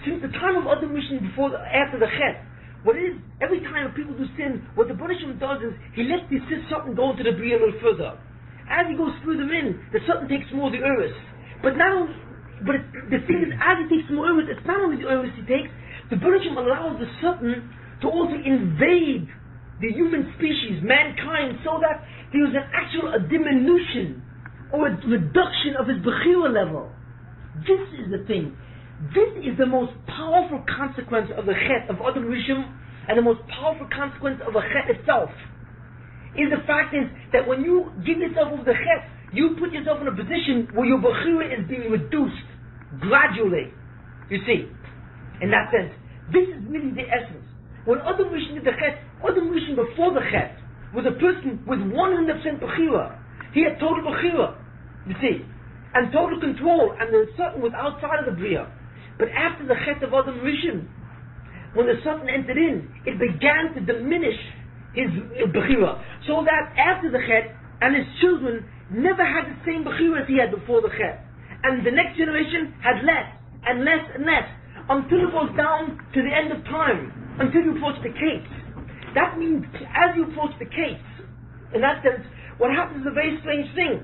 Since the time of Adam Rishon after the Chet, what it is, every time people do sin, what the Baruch Hashem does is, he lets the Satan go into the Bria a little further. As he goes through them in, the Satan takes more of the Uris. But the thing is, as he takes more Uris, it's not only the Uris he takes, the Baruch Hashem allows the Satan to also invade the human species, mankind, so that there is an actual diminution or a reduction of his Bechira level. This is the thing. This is the most powerful consequence of the Chet of Adam Rishon, and the most powerful consequence of the Chet itself. Is the fact is that when you give yourself over the Chet, you put yourself in a position where your Bechira is being reduced gradually. You see, in that sense, this is really the essence. When Adam Rishon did the Chet, Adam Rishon before the Chet was a person with 100% Bechira. He had total Bechira, you see, and total control, and the Satan was outside of the Bria. But after the Chet of Adam Rishon, when the Satan entered in, it began to diminish his Bechira, so that after the Chet, and his children never had the same Bechira as he had before the Chet. And the next generation had less, and less, and less, until it goes down to the end of time, until you approach the Kates. That means, as you approach the Kates, in that sense, what happens is a very strange thing.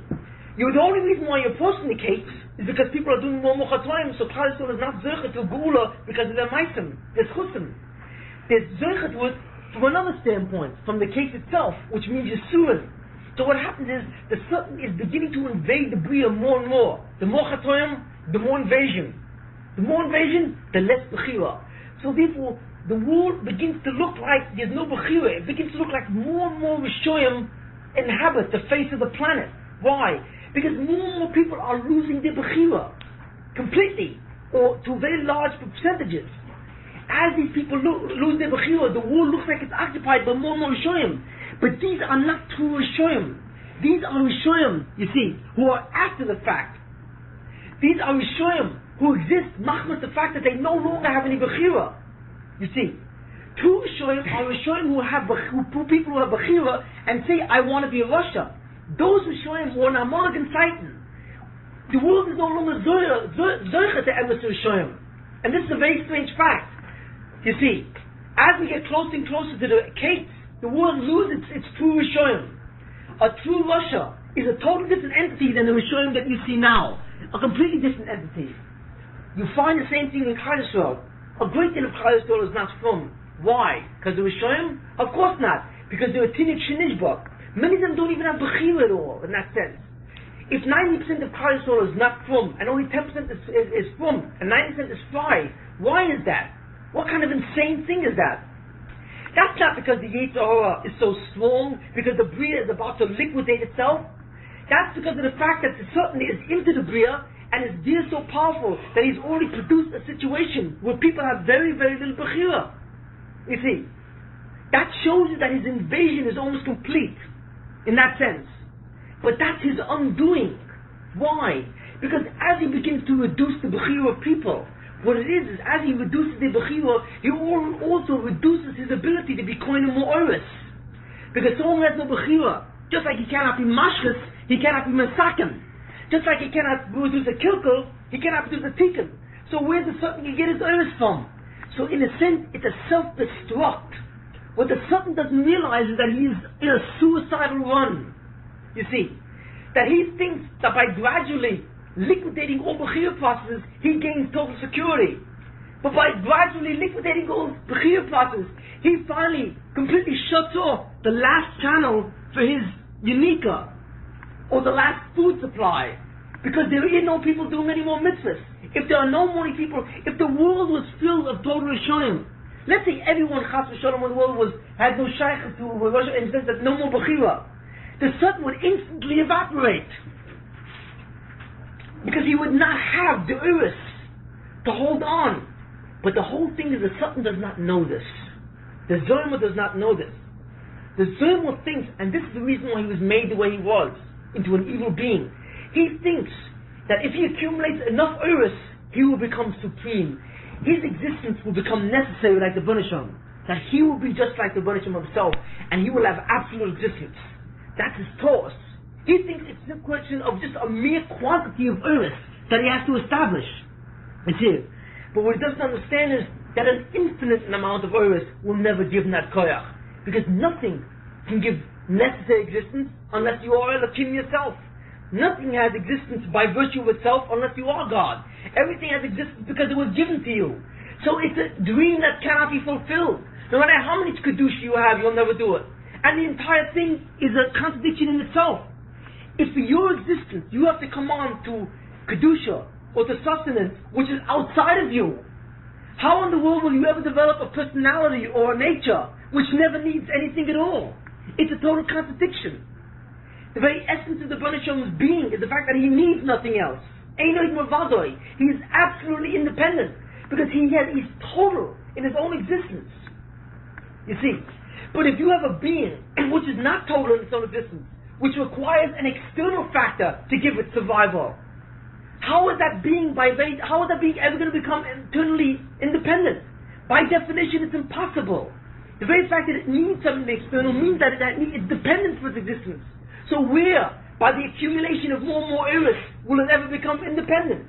The only reason why you're approaching the Kates is because people are doing more Mochatzayim, so Klal Yisrael is not Zerchet to Geula because of their Maisim. There's Chusim. There's Zerchet with, from another standpoint, from the Kates itself, which means Yisurin. So what happens is, the Satan is beginning to invade the Bria more and more. The more Chatzayim, the more invasion. The more invasion, the less Bechira. So therefore, the world begins to look like there's no Bechira. It begins to look like more and more Rishoyim inhabit the face of the planet. Why? Because more and more people are losing their Bechira completely, or to very large percentages. As these people lose their Bechira, the world looks like it's occupied by more and more Rishoyim. But these are not true Rishoyim. These are Rishoyim, you see, who are after the fact. These are Rishoyim who exist, machmas the fact that they no longer have any Bechira. You see, true Rishonim are Rishonim who people who have Bechira and say, I want to be a Rasha. Those Rishonim who are Amalek and Titan. The world is no longer Zoicha to Emes Rishonim. And this is a very strange fact. You see, as we get closer and closer to the Kate, the world loses its true Rishonim. A true Rasha is a totally different entity than the Rishonim that you see now. A completely different entity. You find the same thing in Klal Yisrael. A great deal of Klal Yisrael is not from. Why? Because the Rishonim? Of course not. Because they're a Tinik Shinishbach. Many of them don't even have Bechira at all, in that sense. If 90% of Klal Yisrael is not from, and only 10% is from, and 90% is fry, why is that? What kind of insane thing is that? That's not because the Yetzer Hara is so strong, because the Bria is about to liquidate itself. That's because of the fact that the certainty is into the Bria, and his Bria is so powerful that he's already produced a situation where people have very, very little Bechira. You see, that shows you that his invasion is almost complete, in that sense. But that's his undoing. Why? Because as he begins to reduce the Bechira of people, what it is as he reduces the Bechira, he also reduces his ability to be kohen mo'oris. Because someone who has no Bechira, just like he cannot be mashchus, he cannot be mesakim. Just like he cannot produce a kilkel, he cannot produce a tikkun. So where's the something he get his oris from? So in a sense, it's a self-destruct. What the Satan doesn't realize is that he is in a suicidal run. You see, that he thinks that by gradually liquidating all Bechira processes, he gains total security. But by gradually liquidating all Bechira processes, he finally completely shuts off the last channel for his Unika, or the last food supply, because there are no people doing any more mitzvahs. If there are no more people, if the world was filled of total Rishonim, let's say everyone Chas v'Shalom in the world had no Shaykh to Russia, and says that no more Bechira, the Satan would instantly evaporate, because he would not have the Uris to hold on. But the whole thing is the Satan does not know this. The Zohar does not know this. The Zohar thinks, and this is the reason why he was made the way he was, into an evil being. He thinks that if he accumulates enough Uris, he will become supreme. His existence will become necessary like the Banisham. That he will be just like the Banisham himself, and he will have absolute existence. That's his thought. He thinks it's a question of just a mere quantity of Uris that he has to establish. It's here. But what he doesn't understand is that an infinite amount of Uris will never give him that koyach. Because nothing can give necessary existence unless you are Elohim yourself. Nothing has existence by virtue of itself unless you are God. Everything has existence because it was given to you. So it's a dream that cannot be fulfilled. No matter how many Kedusha you have, you'll never do it. And the entire thing is a contradiction in itself. If for your existence you have to come on to Kedusha or to sustenance which is outside of you, how in the world will you ever develop a personality or a nature which never needs anything at all? It's a total contradiction. The very essence of the Banishom's being is the fact that he needs nothing else. He is absolutely independent because he's total in his own existence. You see, but if you have a being which is not total in its own existence, which requires an external factor to give it survival, how is that being ever going to become internally independent? By definition, it's impossible. The very fact that it needs something external means that it's dependent for its existence. So where, by the accumulation of more and more Uris, will it ever become independent?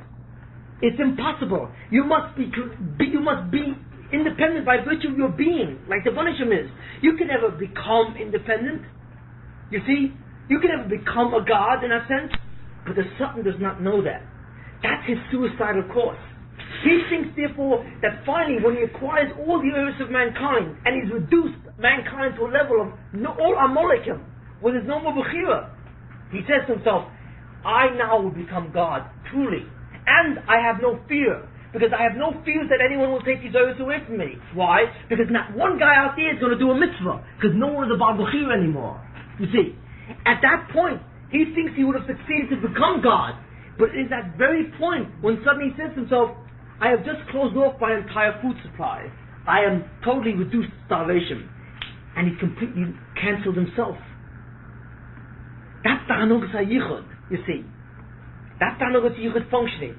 It's impossible. You must be independent by virtue of your being, like the Banisham is. You can never become independent. You see? You can never become a god in a sense, but the Satan does not know that. That's his suicidal course. He thinks, therefore, that finally, when he acquires all the Uris of mankind, and he's reduced mankind to a level of all Amalekim, where there's no more Bechira, he says to himself, I now will become God, truly. And I have no fear, because I have no fears that anyone will take these Uris away from me. Why? Because not one guy out there is going to do a mitzvah, because no one is about Bechira anymore. You see, at that point, he thinks he would have succeeded to become God. But in that very point, when suddenly he says to himself, I have just closed off my entire food supply. I am totally reduced to starvation. And he completely cancelled himself. That's the Hanugas HaYichud, you see. That's the Hanugas HaYichud functioning.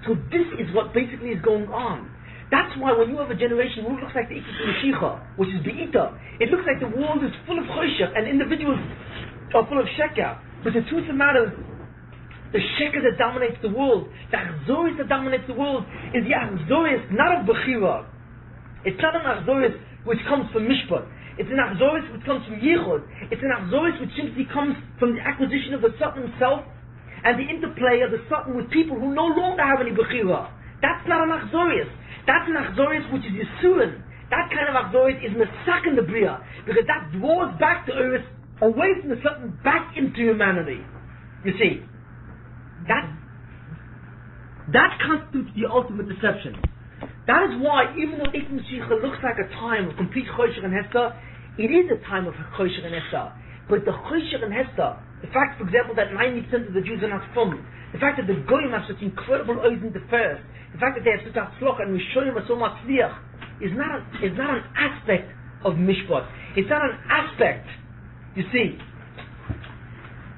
So this is what basically is going on. That's why when you have a generation who looks like the Ikis Mashiach, which is Be'ita, it looks like the world is full of Choshech and individuals are full of Sheker. But the truth of the matter is, the Sheker that dominates the world, the Achzoris that dominates the world, is the Achzoris not of Bechira. It's not an Achzoris which comes from Mishpat. It's an Achzoris which comes from Yichud. It's an Achzoris which simply comes from the acquisition of the Satan himself and the interplay of the Satan with people who no longer have any Bechira. That's not an Achzoris. That's an Achzoris which is Yisurin. That kind of Achzoris is Mesak in the Bria, because that draws back the earth away from the Satan back into humanity. You see, that constitutes the ultimate deception. That is why, even though Ikh Mashiach looks like a time of complete Choshech and Hester, it is a time of Choshech and Hester. But the Choshech and Hester, the fact, for example, that 90% of the Jews are not from, the fact that the Goyim have such incredible eyes in the first, the fact that they have such a tzloch and Rishonim are so much tzliach, is not an aspect of Mishpat. It's not an aspect, you see,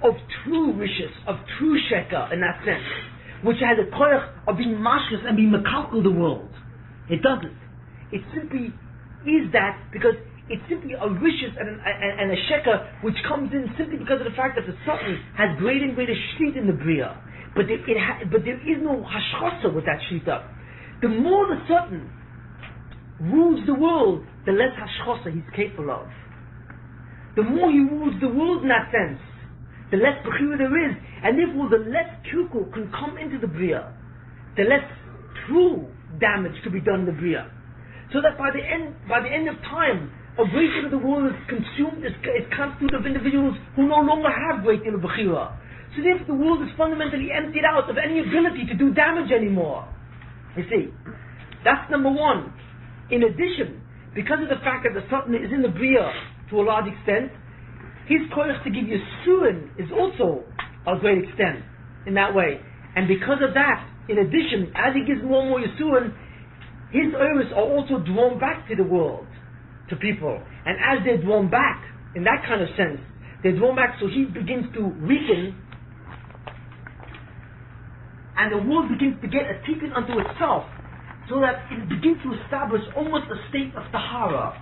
of true Rishis, of true Sheker in that sense, which has a koyach of being mashkas and being mekalkel the world. It doesn't. It simply is that because it's simply a Rishis and a Sheker which comes in simply because of the fact that the Satan has greater and greater shlit in the Bria. But there is no hashchosa with that shita. The more the Satan rules the world, the less hashchosa he's capable of. The more he rules the world in that sense, the less bechira there is, and therefore the less kilkul can come into the bria, the less true damage to be done in the bria. So that by the end of time, a great deal of the world is consumed, is constituted of individuals who no longer have great deal of bechira. So therefore the world is fundamentally emptied out of any ability to do damage anymore. You see, that's number one. In addition, because of the fact that the Satan is in the bria to a large extent, his koyach to give you suin is also a great extent in that way. And because of that, in addition, as he gives more and more Yisuin, his oiris are also drawn back to the world, to people. And as they're drawn back, in that kind of sense, they're drawn back so he begins to weaken, and the world begins to get a tikkun unto itself, so that it begins to establish almost a state of tahara.